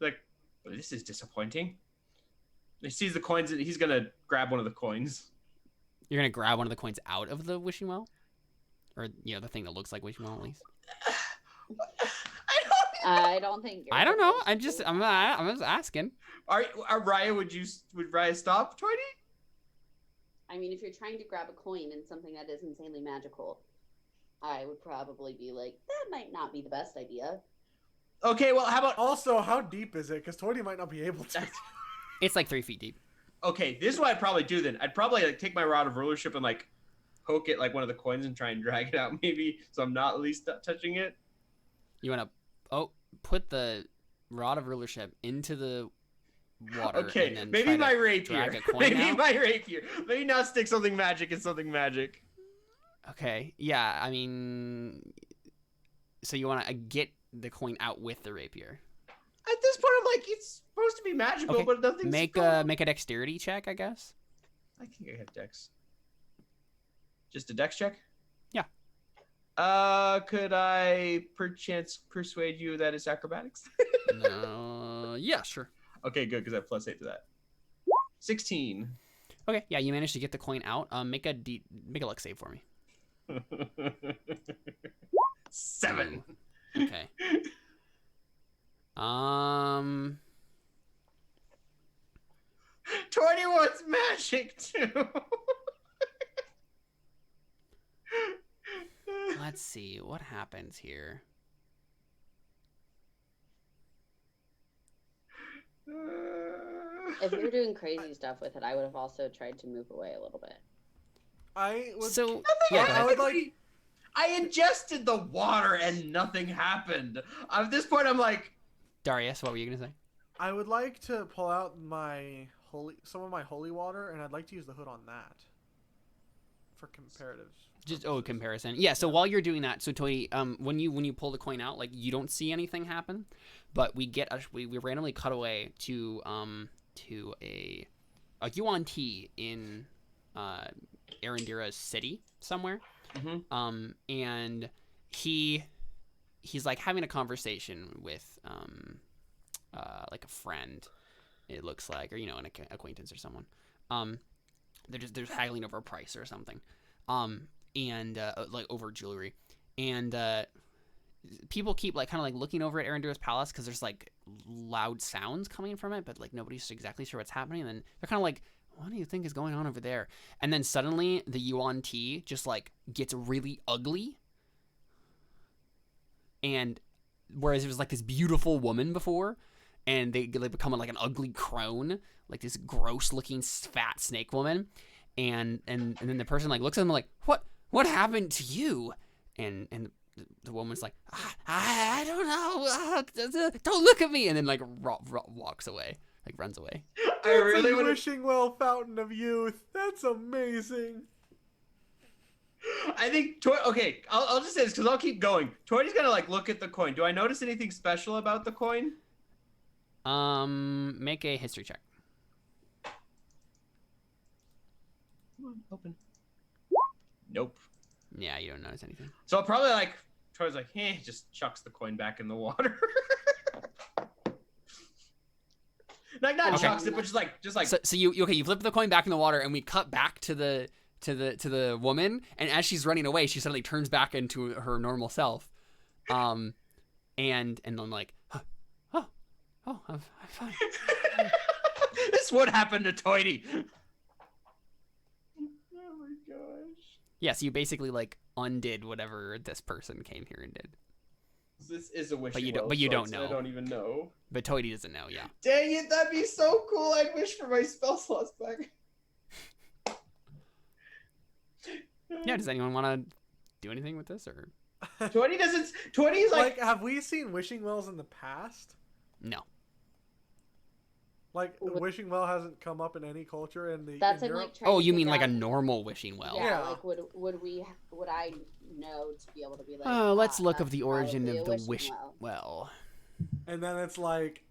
Like, well, this is disappointing. He sees the coins and he's gonna grab one of the coins. You're gonna grab one of the coins out of the wishing well, or the thing that looks like wishing well at least. I don't think. I don't know. you're supposed to. I'm just asking. Are Raya? Would Raya stop, Toity? I mean, if you're trying to grab a coin in something that is insanely magical, I would probably be like, that might not be the best idea. Okay, well, how about Also, how deep is it? Because Toity might not be able to. It's like 3 feet deep. okay, this is what I'd probably do then. I'd probably like take my rod of rulership and like poke it like one of the coins and try and drag it out maybe, so I'm not at least touching it. You wanna put the rod of rulership into the water. Okay, and then maybe try my to rapier. drag a coin Maybe out? my rapier. Maybe not stick something magic in something magic. Okay. Yeah. I mean, so you wanna get the coin out with the rapier. At this point, I'm like, it's supposed to be magical, Okay, but nothing's. Make a dexterity check, I guess. I think I have dex. Just a dex check? Yeah. Could I perchance persuade you that it's acrobatics? No. Yeah. Sure. Okay, good, because I have +8 to that. 16. Okay. Yeah. You managed to get the coin out. Make a luck save for me. 7. Okay. Toity wants magic too. Let's see what happens here. If you were doing crazy stuff with it, I would have also tried to move away a little bit. I would. So I yeah, think go I ahead. would like. I ingested the water and nothing happened. At this point, I'm like, Darius, what were you gonna say? I would like to pull out some of my holy water, and I'd like to use the hood on that for comparative. Just comparison. Yeah. So while you're doing that, so Toy, when you pull the coin out, like you don't see anything happen, but we randomly cut away to a yuan-ti in Erendira's city somewhere. And he's like having a conversation with like a friend, it looks like, or an acquaintance or someone. They're haggling over a price or something, and like over jewelry, and people keep like kind of like looking over at Erendira's palace because there's like loud sounds coming from it, but like nobody's exactly sure what's happening. And then they're kind of like, what do you think is going on over there? And then suddenly the yuan-ti just like gets really ugly, and whereas it was like this beautiful woman before, and they become like an ugly crone, like this gross looking fat snake woman, and then the person like looks at them like, what happened to you? And the woman's like, I don't know, don't look at me, and then like walks away, like runs away. I really would wishing well fountain of youth. That's amazing. I think okay, I'll just say this because I'll keep going. Tori's gonna like look at the coin. Do I notice anything special about the coin? Make a history check. Come on, open. Nope. Yeah, you don't notice anything. So I'll probably like Tori's like, just chucks the coin back in the water. Like not chucks it, but just like. So you flip the coin back in the water, and we cut back to the woman, and as she's running away, she suddenly turns back into her normal self, and then like, I'm fine. This would happen to Toity. Oh my gosh. Yeah, so you basically like undid whatever this person came here and did. This is a wish. But you don't know. I don't even know. But Toity doesn't know. Yeah. Dang it! That'd be so cool. I'd wish for my spell slots back. Yeah. Does anyone want to do anything with this or? Toity's like. Have we seen wishing wells in the past? No. Like, a wishing well hasn't come up in any culture in the. That's in in, Europe? like, trying to you mean figure like a out- normal wishing well? Yeah, Yeah. like would I know to be able to be like? Oh, let's look that's of the origin probably of a the wishing wish. well. Well. And then it's like.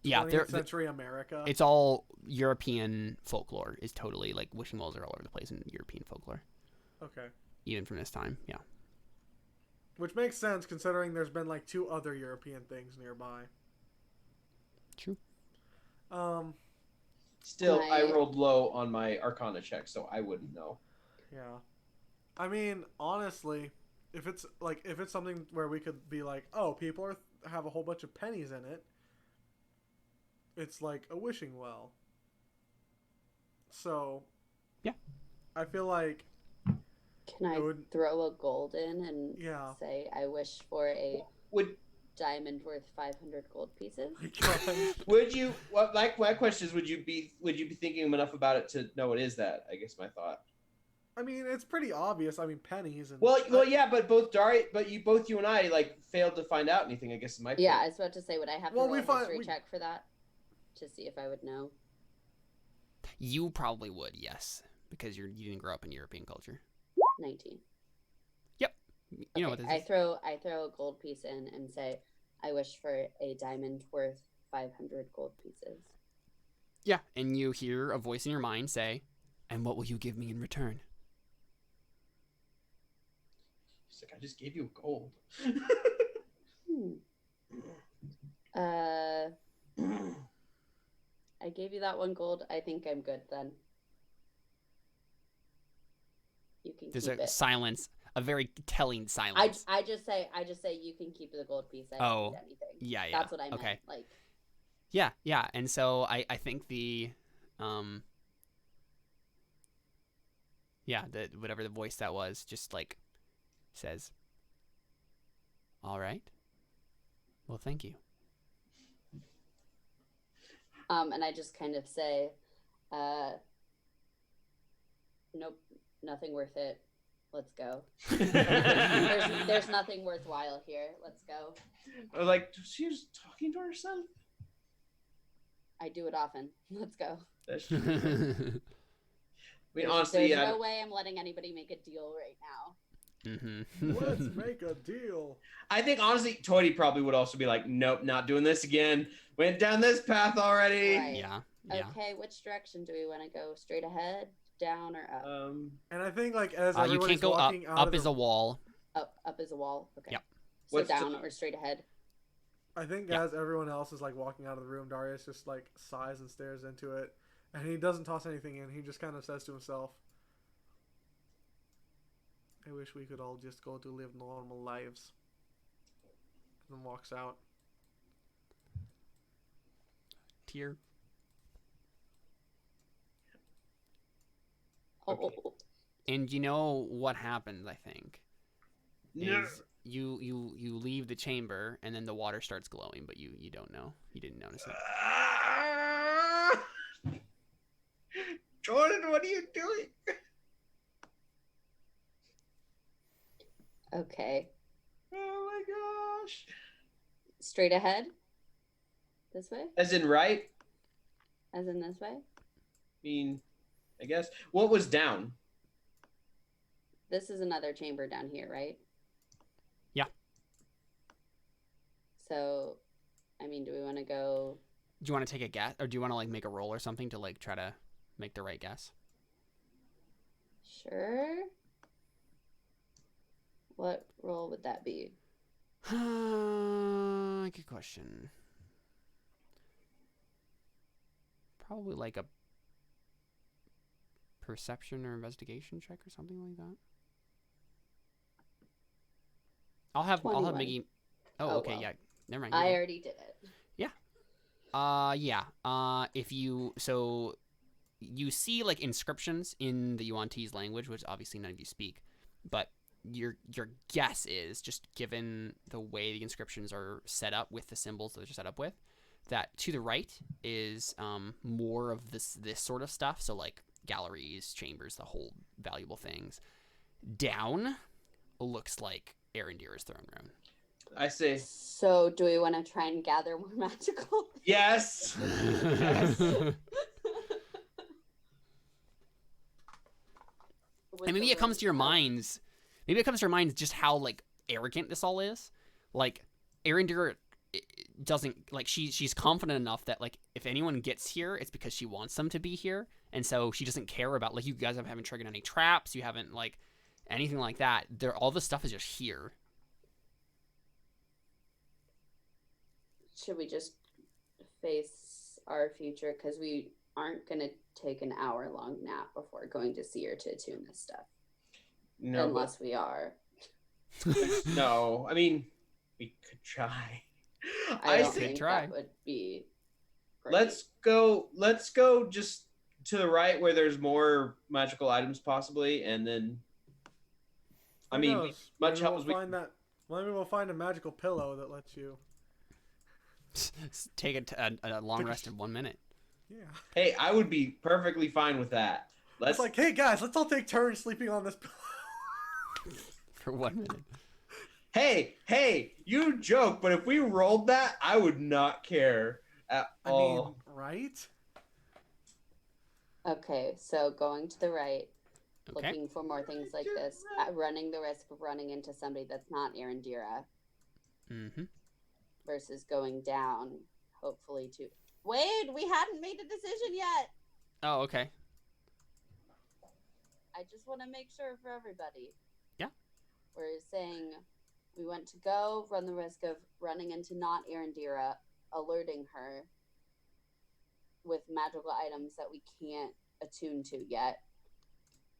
Yeah, 20th century America. It's all European folklore. Is totally like wishing wells are all over the place in European folklore. Okay. Even from this time, yeah. Which makes sense considering there's been like 2 other European things nearby. True. Still, I Right. rolled low on my Arcana check, so I wouldn't know. Yeah. I mean, honestly, if it's something where we could be like, oh, people have a whole bunch of pennies in it, it's like a wishing well. So, yeah. I feel like Can I throw a gold in and Yeah. say I wish for a Would diamond worth 500 gold pieces? would you? What my question is, would you be thinking enough about it to know it is that? I guess my thought. I mean, it's pretty obvious. I mean, pennies and Well, yeah, but both you and I like failed to find out anything. I guess in my Yeah, I was about to say, would I have to Well, roll we a find- history we- check for that to see if I would know? You probably would, yes, because you didn't grow up in European culture. 19. Yep. You know what Okay, this is. I throw a gold piece in and say I wish for a diamond worth 500 gold pieces. Yeah, and you hear a voice in your mind say, "And what will you give me in return?" She's like, I just gave you gold. I gave you that 1 gold. I think I'm good then. You can There's keep a it. silence, a very telling silence. I just say you can keep the gold piece. I Oh, don't need anything. yeah. That's what I meant. Okay. Like, Yeah, and so I think whatever the voice that was just like says, "All right. Well, thank you." and I just kind of say, nope, nothing worth it. Let's go. There's nothing worthwhile here. Let's go. I was like, she was talking to herself. I do it often. Let's go. That's true. I mean, There's honestly, no way I'm letting anybody make a deal right now. Let's make a deal. I think honestly, Toity probably would also be like, nope, not doing this again. Went down this path already. Right. Yeah. Okay, which direction do we want to go? Straight ahead, down, or up? And I think like as You everybody's can't go up. walking out Up of is a wall. Up is a wall. Okay. Yep. So What's down or straight ahead? I think Yeah. as everyone else is like walking out of the room, Darius just like sighs and stares into it, and he doesn't toss anything in. He just kind of says to himself, "I wish we could all just go to live normal lives." And then walks out. Tear. Oh, And you know what happens, I think, No. is you leave the chamber and then the water starts glowing, but you don't know. You didn't notice it. Jordan, what are you doing? Okay. Oh my gosh. Straight ahead? This way? As in right? As in this way? I mean, I guess. What was down? This is another chamber down here, right? Yeah. So, I mean, do we want to go... Do you want to take a guess, or do you want to like make a roll or something to like try to make the right guess? Sure. What role would that be? Good question. Probably like a perception or investigation check or something like that. I'll have 21. Miggy. Oh, Oh, okay, well. yeah. Never mind. I already did it. If you you see like inscriptions in the yuan-ti's language, which obviously none of you speak, but your guess is, just given the way the inscriptions are set up with the symbols that they're set up with, that to the right is more of this sort of stuff. So like galleries, chambers, the whole valuable things. Down looks like Erendira's throne room. I say So, do we want to try and gather more magical? yes. And maybe it comes to your minds. Maybe it comes to your minds just how like arrogant this all is. Like Erendira doesn't like she's confident enough that like if anyone gets here, it's because she wants them to be here, and so she doesn't care about like you guys haven't triggered any traps, you haven't like anything like that. All this stuff is just here. Should we just face our future? Because we aren't going to take an hour-long nap before going to see her to attune this stuff. No, Unless we are. no. I mean, we could try. I don't could think try. that would be great. Let's go just to the right where there's more magical items possibly, and then I Who mean, knows? much Maybe help we'll as we find that. Maybe we'll find a magical pillow that lets you. Take a long rest in 1 minute. Yeah. Hey, I would be perfectly fine with that. Let's It's like, hey guys, let's all take turns sleeping on this pillow. For 1 minute. Hey, you joke, but if we rolled that, I would not care at I all. mean, right? Okay, so going to the right, Okay. looking for more things like this, running the risk of running into somebody that's not Erendira, Mm-hmm. versus going down, hopefully to... Wade, we hadn't made a decision yet! Oh, okay. I just want to make sure for everybody. Yeah. We're saying we want to go run the risk of running into not Erendira, alerting her with magical items that we can't attune to yet,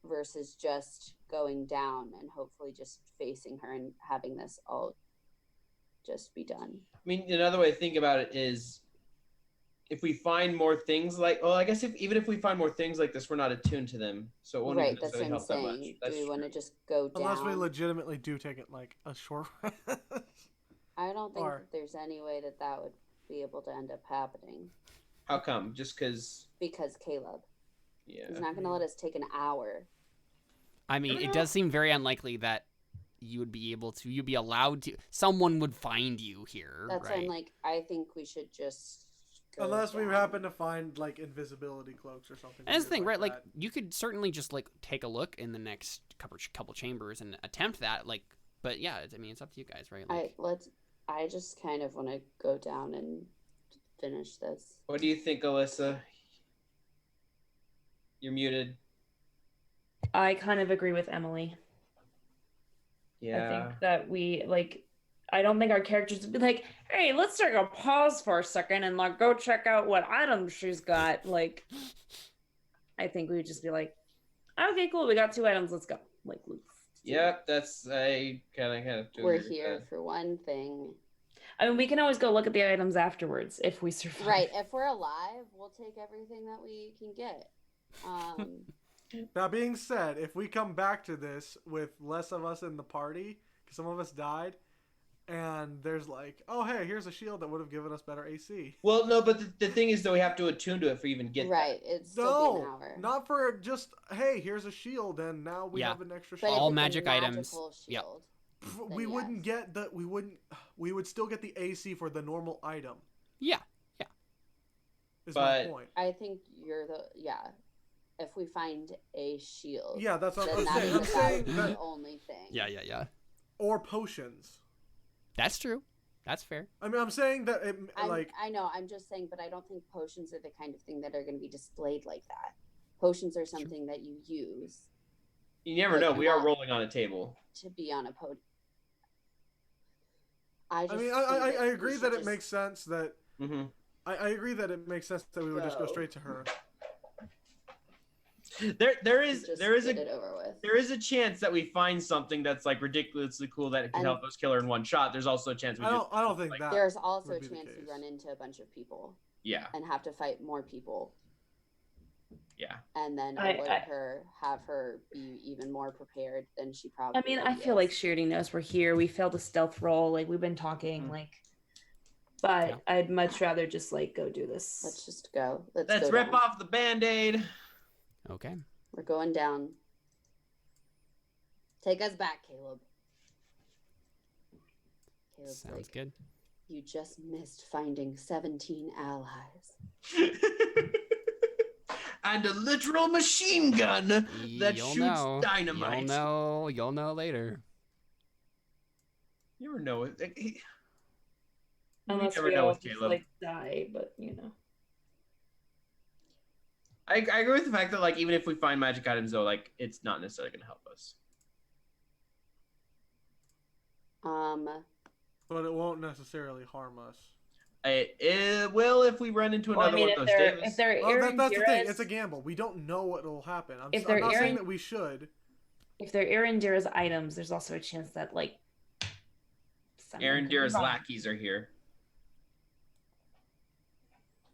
versus just going down and hopefully just facing her and having this all just be done. I mean, another way to think about it is if we find more things like, well, I guess even if we find more things like this, we're not attuned to them, so it won't Right, even that's what necessarily I'm help that much. saying. That's Do we want to true. just go down? Unless we legitimately do take it like a short rest. I don't think or- that there's any way that that would be able to end up happening. How come? Just because? Because Caleb. Yeah. He's not going to let us take an hour. I mean, it does seem very unlikely that you would be able to. You'd be allowed to. Someone would find you here. That's why right? I'm like, I think we should just go Unless we down. happen to find like invisibility cloaks or something. And that's the weird thing, right? Like, that. you could certainly just like take a look in the next couple chambers and attempt that. Like, but yeah, I mean, it's up to you guys, right? Like, I just kind of want to go down and finish this. What do you think, Alyssa? You're muted. I kind of agree with Emily. Yeah. I think that we like. I don't think our characters would be like, "Hey, let's take a pause for a second and like go check out what items she's got." Like, I think we would just be like, "Okay, cool. We got 2 items. Let's go." Like, let's do it. Yep, that's I kind of We're here for one thing. I mean, we can always go look at the items afterwards if we survive. Right. If we're alive, we'll take everything that we can get. That being said, if we come back to this with less of us in the party, because some of us died, and there's like, oh hey, here's a shield that would have given us better AC. Well, no, but the thing is, though, we have to attune to it for even get right. It's still be an No, hour. not for just hey, here's a shield, and now we have an extra But shield. if all it's a magic items. magical Yep. shield, We then wouldn't yes. get the we would still get the AC for the normal item. yeah. Is But- my point. I think you're the if we find a shield, Yeah, that's what then I'm that saying. is I'm about saying the that, only thing. Yeah. or potions. That's true. That's fair. I mean, I'm saying that it, I know. I'm just saying, but I don't think potions are the kind of thing that are going to be displayed like that. Potions are something that you use You never know. We are rolling on a table. to be on a podium. I mean, I agree that it makes sense that Mm-hmm. I agree that it makes sense that we would just go straight to her. There is get it over with. there is a chance that we find something that's like ridiculously cool that it can And- help us kill her in one shot. There's also a chance we I don't think like, that. There's also a would be the chance case. you run into a bunch of people yeah. and have to fight more people, Yeah. and then alert her, have her be even more prepared than she probably. I mean, I already feel is. like Shirley knows we're here. We failed a stealth roll. Like, we've been talking. Like, but Yeah. I'd much rather just like go do this. Let's just go. Let's Let's go rip down. off the band-aid. Okay. We're going down. Take us back, Caleb. Caleb's Sounds like, good. you just missed finding 17 allies. And a literal machine gun that You'll shoots know. dynamite. You'll know later. You never know. Unless never we know all with just Caleb. like die, but you know. I agree with the fact that like even if we find magic items though, like it's not necessarily going to help us. But it won't necessarily harm us. It will if we run into Well, another I mean, one of those Davis. if they're Well, that's the thing. Erendira's- It's a gamble. We don't know what will happen. If I'm they're not saying Eren- that we should. if they're Erendira's items, there's also a chance that like someone could be Erendira's wrong. lackeys are here.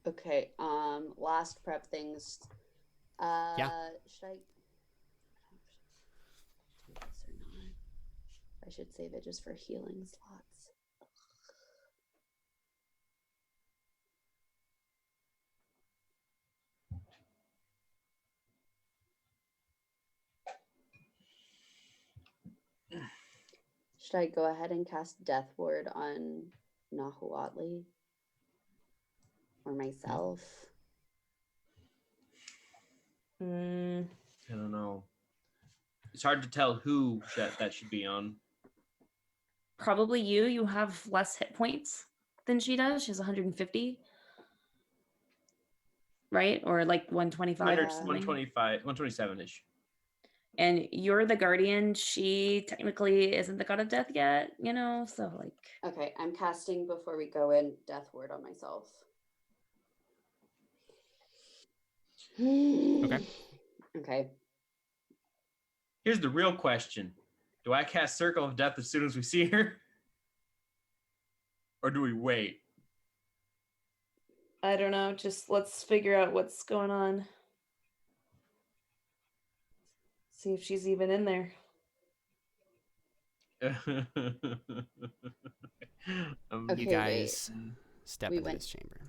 Okay. Last prep things. Should I? Do this or not? I should save it just for healing slots. Should I go ahead and cast Death Ward on Nahuatli? Or myself? Mm, I don't know. It's hard to tell who that should be on. probably you. You have less hit points than she does. She has 150. Right? Or like 125. 100, or something. 125, 127-ish. And you're the guardian. She technically isn't the god of death yet, you know? So, like. Okay, I'm casting before we go in Death Ward on myself. Okay. Okay. Here's the real question. Do I cast Circle of Death as soon as we see her? Or do we wait? I don't know. Just let's figure out what's going on. See if she's even in there. Okay, You guys step We into went- this chamber.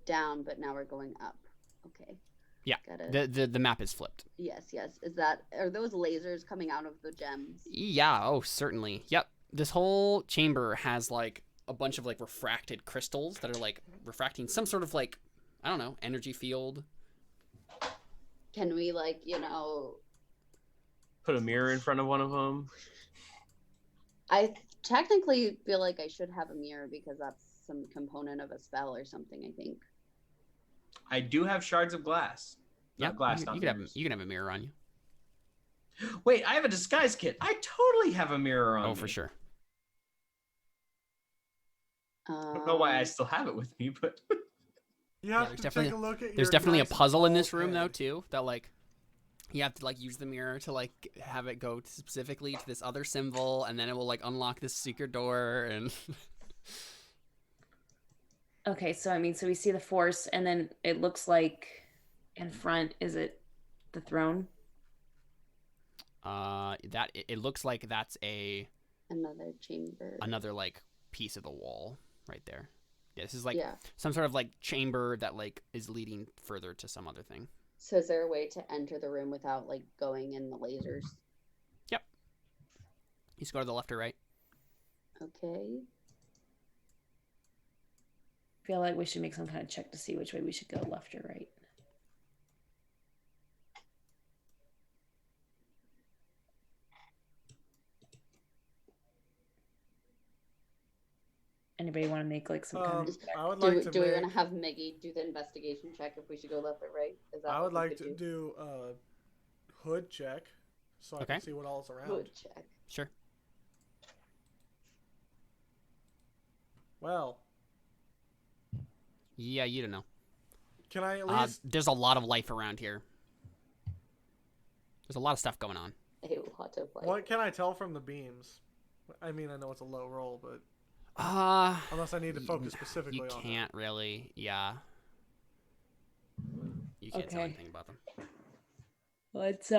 Down, but now we're going up. Okay. Yeah. Got it. The map is flipped. Yes. Are those lasers coming out of the gems? Yeah. Oh, certainly. Yep. This whole chamber has like a bunch of like refracted crystals that are like refracting some sort of like, I don't know, energy field. Can we Put a mirror in front of one of them. I technically feel like I should have a mirror because that's some component of a spell or something, I think. I do have shards of glass. Yeah. Not glass. You can have a mirror on you. Wait, I have a disguise kit. I totally have a mirror on. Oh, me. for sure. I don't know why I still have it with me, but You have there's to definitely- take a look at There's your definitely nice a puzzle in this bald room though head. too that like you have to like use the mirror to like have it go specifically to this other symbol, and then it will like unlock this secret door. And Okay, so so we see the force, and then it looks like in front, is it the throne? that it looks like that's another chamber. another like piece of the wall right there. Yeah, this is like Yeah. some sort of like chamber that like is leading further to some other thing. So is there a way to enter the room without like going in the lasers? Yep. You just go to the left or right. Okay. I feel like we should make some kind of check to see which way we should go, left or right. Anybody want to make like some kind of I would like to Do we make, want to have Miggy do the investigation check if we should go left or right? Is that I what would we like could to do a hood check so I Okay. can see what all's around. Hood check. Sure. Well, Yeah, you don't know. can I at least There's a lot of life around here. There's a lot of stuff going on. A lot of like. what can I tell from the beams? I mean, I know it's a low roll, but unless I need to focus specifically You on it. can't really, yeah. You can't tell Okay. anything about them. let's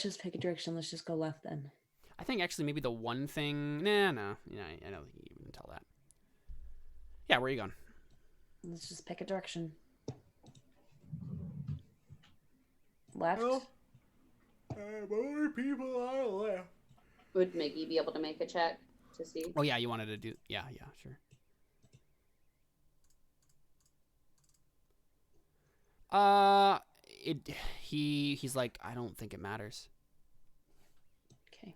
just pick a direction. Let's just go left then. I think actually maybe the one thing, no, I don't think you can tell that. Yeah, where are you going? Let's just pick a direction. Left. Well, more people are left. Would Miggy be able to make a check to see? Oh yeah, you wanted to do, yeah, sure. He's like, I don't think it matters. Okay.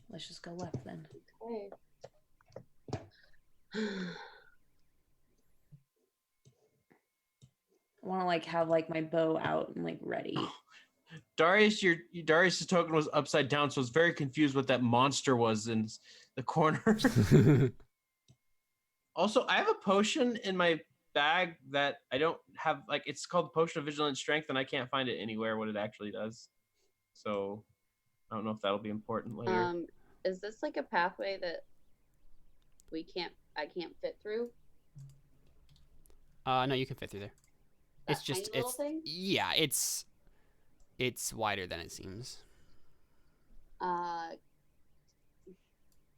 Let's just go left then. Okay. I want to like have like my bow out and like ready. Darius' token was upside down, so I was very confused what that monster was in the corner. Also, I have a potion in my bag that I don't have. Like, it's called Potion of Vigilant Strength, and I can't find it anywhere what it actually does. So, I don't know if that'll be important later. Is this like a pathway that I can't fit through? No, you can fit through there. That It's just, tiny little thing? yeah, it's wider than it seems.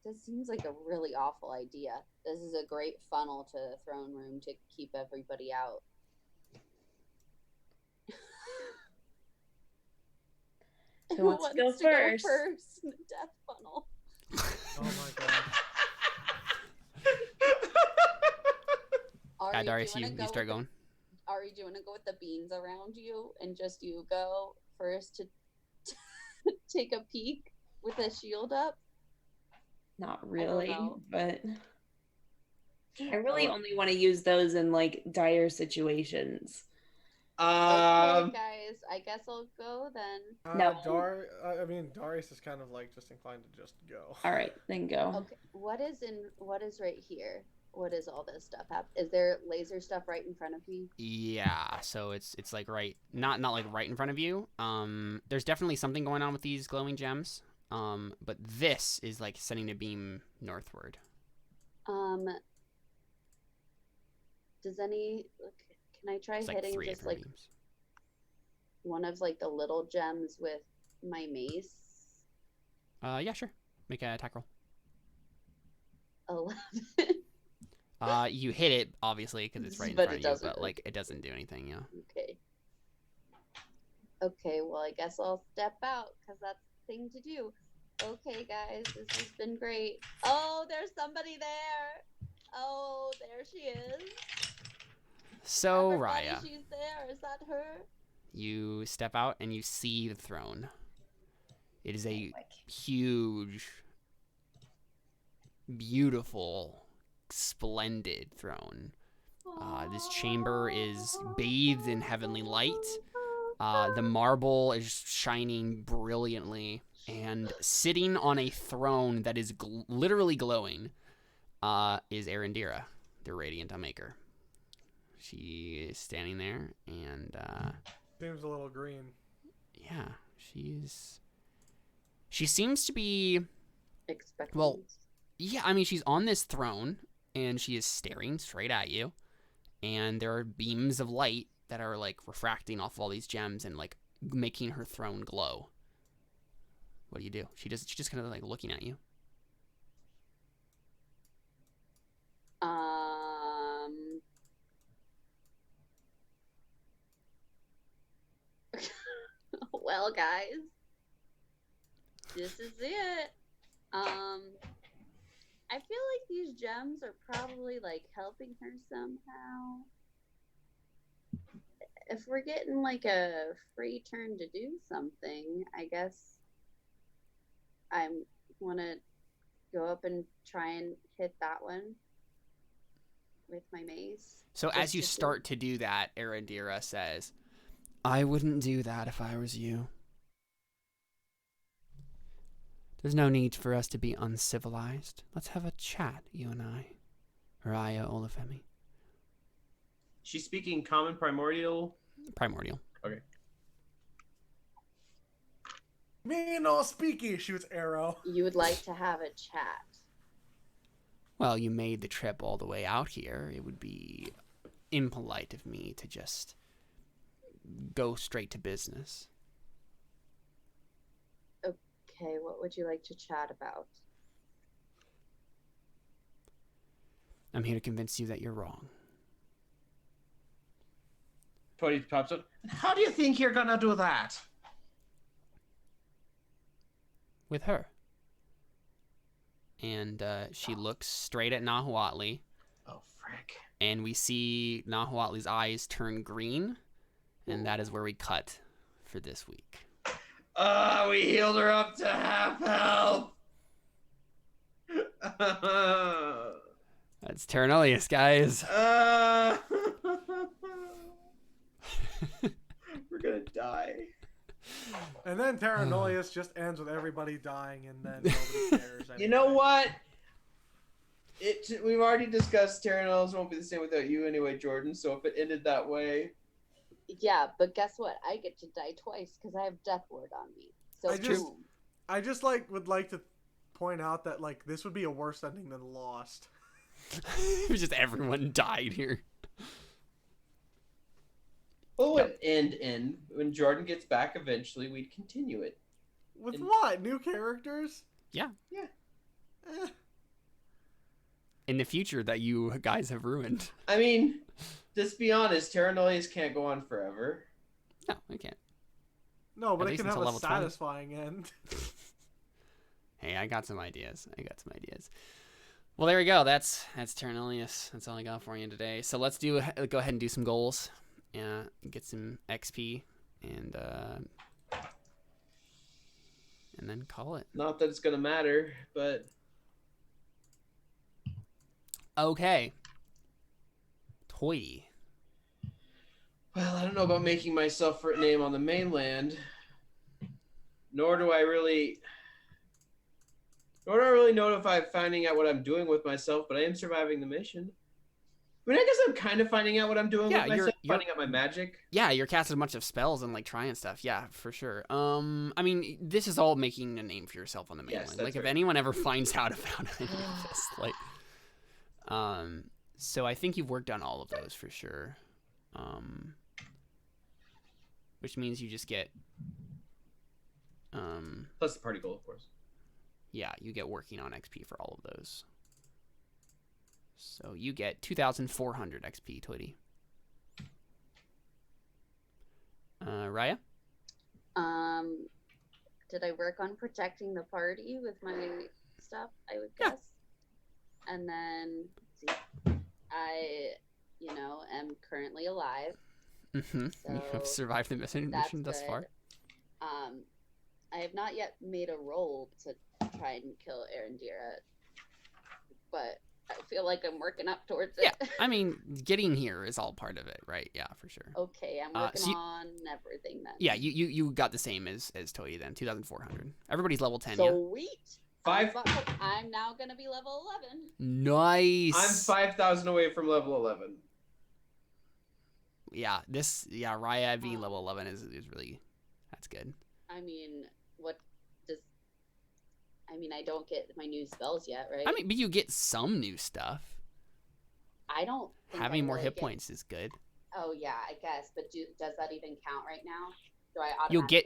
This seems like a really awful idea. This is a great funnel to the throne room to keep everybody out. Who wants to go first? first in the death funnel? Oh my god. Yeah, Ari, Darius, do you wanna go start with going. Ari, do you want to go with the beans around you and just you go first to take a peek with a shield up? Not really, know. but I really only want to use those in like dire situations. Okay, guys, I guess I'll go then. No. I mean, Darius is kind of like just inclined to just go. All right, then go. Okay, what is right here? What is all this stuff? Is there laser stuff right in front of me? Yeah, so it's like right, not like right in front of you. There's definitely something going on with these glowing gems. But this is like sending a beam northward. Can I try It's like hitting 3 just different like beams. one of like the little gems with my mace? Yeah, sure. Make an attack roll. 11. You hit it obviously because it's right in But front it of you, doesn't but really like it doesn't do anything. Yeah. Okay. Okay, well, I guess I'll step out because that's the thing to do. Okay, guys, this has been great. Oh, there's somebody there. Oh, there she is. So, Everybody, Raya, she's there. Is that her? you step out and you see the throne. It is a Like, huge, beautiful, splendid throne. This chamber is bathed in heavenly light. The marble is shining brilliantly, and sitting on a throne that is literally glowing is Erendira, the Radiant Unmaker. She is standing there, and Seems a little green. yeah, she seems to be, Expecting. well, yeah, I mean, she's on this throne, and she is staring straight at you, and there are beams of light that are, like, refracting off all these gems and, like, making her throne glow. What do? She's just kind of, like, looking at you. Well, guys, this is it. I feel like these gems are probably like helping her somehow. If we're getting like a free turn to do something, I guess I want to go up and try and hit that one with my mace. So Just as you to see. start to do that, Erendira says, I wouldn't do that if I was you. There's no need for us to be uncivilized. Let's have a chat, you and I. Raya Olafemi. She's speaking common primordial. Primordial. Okay. Me no speaky, shoots arrow. You would like to have a chat. Well, you made the trip all the way out here. It would be impolite of me to just go straight to business. Okay, what would you like to chat about? I'm here to convince you that you're wrong. Cody pops up. How do you think you're gonna do that? With her. And she looks straight at Nahuatli, Oh, frick. and we see Nahuatli's eyes turn green, and that is where we cut for this week. We healed her up to half health. That's Terra Nullius, guys. We're gonna die. And then Terra Nullius just ends with everybody dying, and then nobody cares. Anyway. You know what? We've already discussed Terra Nullius won't be the same without you anyway, Jordan. So if it ended that way, Yeah, but guess what? I get to die twice because I have Death Ward on me. So I just would like to point out that like this would be a worse ending than Lost. It was just everyone died here. well, it end when Jordan gets back. Eventually, we'd continue it. With what? New characters? Yeah. Yeah. Eh. In the future that you guys have ruined. I mean, just be honest. Terra Nullius can't go on forever. No, I can't. No, but At it least can have until a level 20. satisfying end. Hey, I got some ideas. Well, there we go. That's Terra Nullius. That's all I got for you today. So let's go ahead and do some goals. Yeah, get some XP and then call it. Not that it's gonna matter, but Okay. Toy. well, I don't know about making myself a name on the mainland. Nor do I really know if I'm finding out what I'm doing with myself, but I am surviving the mission. I mean, I guess I'm kind of finding out what I'm doing with myself, finding out my magic. Yeah, you're casting a bunch of spells and like trying stuff. Yeah, for sure. I mean, this is all making a name for yourself on the mainland. Yes, like, that's if right. anyone ever finds out about any of this, like, so I think you've worked on all of those for sure. Which means you just get, Plus the party goal, of course. yeah, you get working on XP for all of those. So you get 2,400 XP, Twitty. Raya? Did I work on protecting the party with my stuff? I would Yeah. guess. And then, let's see, I, am currently alive. Mm-hmm. You have So survived the mission That's thus good. far. I have not yet made a roll to try and kill Erendira, but I feel like I'm working up towards it. Yeah, I mean, getting here is all part of it, right? Yeah, for sure. Okay, I'm working so you- on everything then. Yeah, you got the same as Toei then, 2,400. Everybody's level 10, yeah? Sweet. Five. I'm now gonna be level 11. Nice. I'm 5,000 away from level 11. Yeah, Raya being level 11 is really, that's good. I mean, I don't get my new spells yet, right? I mean, but you get some new stuff. I don't think I Having more really hit get- points is good. Oh yeah, I guess. But does that even count right now? Do I automatically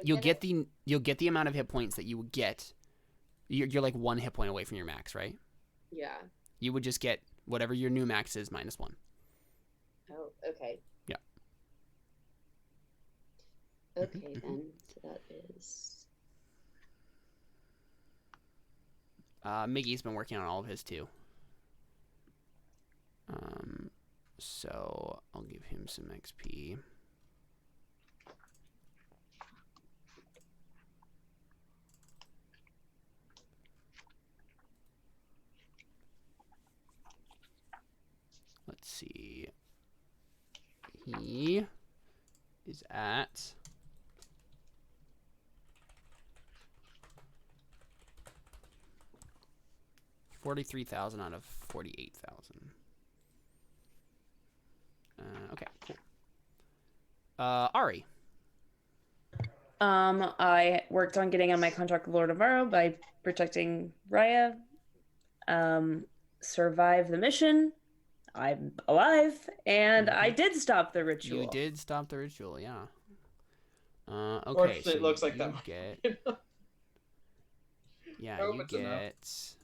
You'll get the amount of hit points that you would get. You're like 1 hit point away from your max, right? Yeah. You would just get whatever your new max is minus 1. Oh, okay. Yeah. Okay then. So that is. Miggy's been working on all of his too. So I'll give him some XP. Let's see. He is at 43,000 out of 48,000. Okay, cool. Ari. I worked on getting on my contract with Lord of Varro by protecting Raya. Survived the mission. I'm alive, and I did stop the ritual. You did stop the ritual, yeah. Okay, Fortunately, so it looks like you that might get. be enough. Yeah, I hope you it's enough. get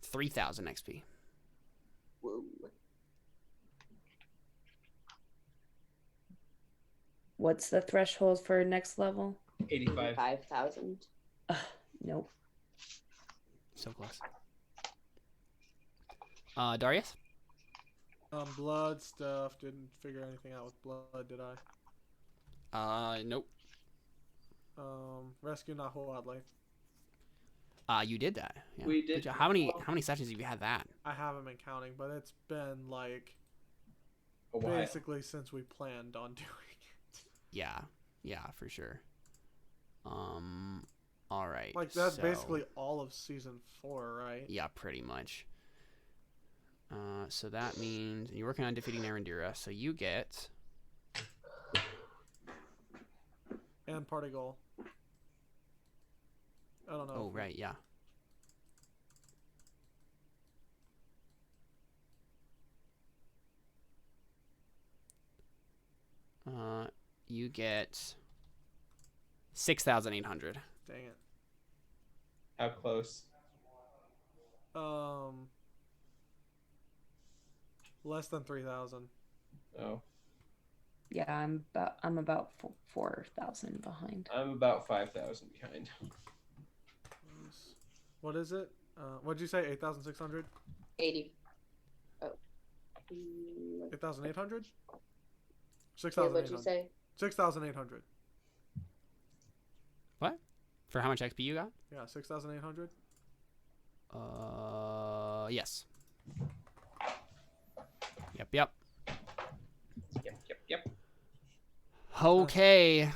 3,000 XP. Whoa. What's the threshold for next level? 85. 5,000. Nope. So close. Darius? Blood stuff. Didn't figure anything out with blood, did I? Nope. Rescue Nahuatli. You did that. Yeah. We Good did. job. How many sessions have you had that? I haven't been counting, but it's been like A while. basically since we planned on doing it. Yeah, for sure. All right. Like that's so- basically all of season 4, right? Yeah, pretty much. So that means you're working on defeating Erendira, so you get And party goal. I don't know. Oh, right, yeah. You get 6,800. Dang it. How close? Less than 3,000. Oh, Yeah, I'm about 4,000 behind. I'm about 5,000 behind. What is it? What'd you say? 8,600? 80. Oh. 8,800? Yeah, what'd you 6,800. say? 6,800. What? For how much XP you got? Yeah, 6,800. Yes. Yep. Yep. Okay. I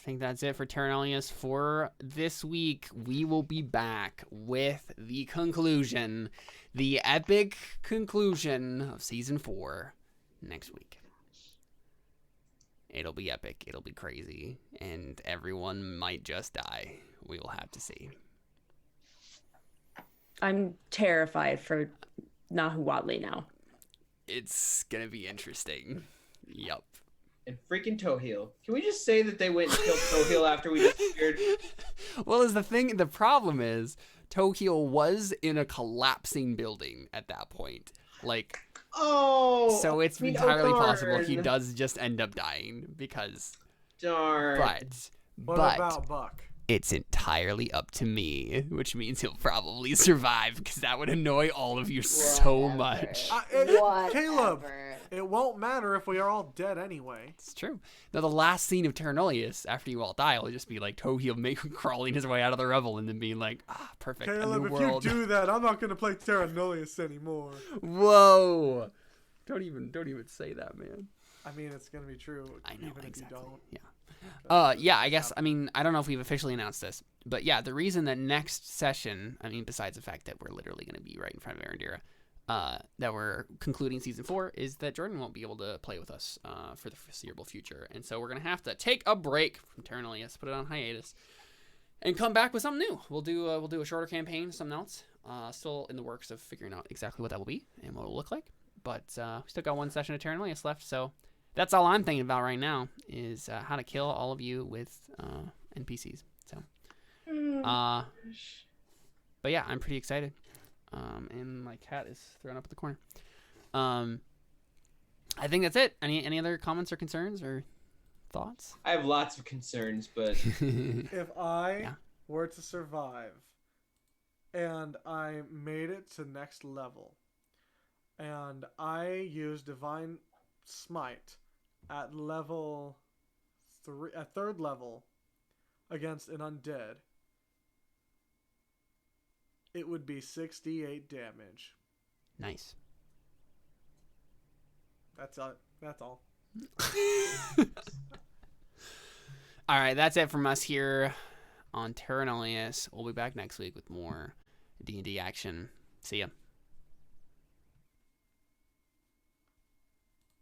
think that's it for Terra Nullius for this week. We will be back with the conclusion, the epic conclusion of season 4 next week. It'll be epic. It'll be crazy. And everyone might just die. We will have to see. I'm terrified for Nahuatli now. It's gonna be interesting. Yup. And freaking Tohil. Can we just say that they went and killed Tohil after we disappeared? Well, the problem is, Tokyo was in a collapsing building at that point. Like, Oh. So it's I mean, entirely possible he darn. does just end up dying because. Darn. What But about Buck? it's entirely up to me, which means he'll probably survive because that would annoy all of you so Whatever. much. Caleb, Whatever. it won't matter if we are all dead anyway. It's true. Now, the last scene of Terra Nullius, after you all die, will just be like Tohil crawling his way out of the revel and then being like, perfect, a Caleb, new if world. you do that, I'm not gonna play Terra Nullius anymore. Whoa! Don't even say that, man. I mean, it's gonna be true. I know, even exactly. If you don't. Yeah. Yeah, I guess, I mean, I don't know if we've officially announced this, but yeah, the reason that next session, I mean, besides the fact that we're literally going to be right in front of Erendira, that we're concluding season 4 is that Jordan won't be able to play with us for the foreseeable future. And so we're going to have to take a break from Terra Nullius, put it on hiatus, and come back with something new. We'll do a shorter campaign, something else. Still in the works of figuring out exactly what that will be and what it'll look like. But we still got one session of Terra Nullius left, so that's all I'm thinking about right now is how to kill all of you with NPCs. So, but yeah, I'm pretty excited. And my cat is thrown up at the corner. I think that's it. Any other comments or concerns or thoughts? I have lots of concerns, but If I Yeah. were to survive and I made it to next level and I use Divine Smite at level 3, at 3rd level against an undead, it would be 68 damage. Nice. That's all. That's all. All right, that's it from us here on Terra Nullius. We'll be back next week with more D&D action. See ya.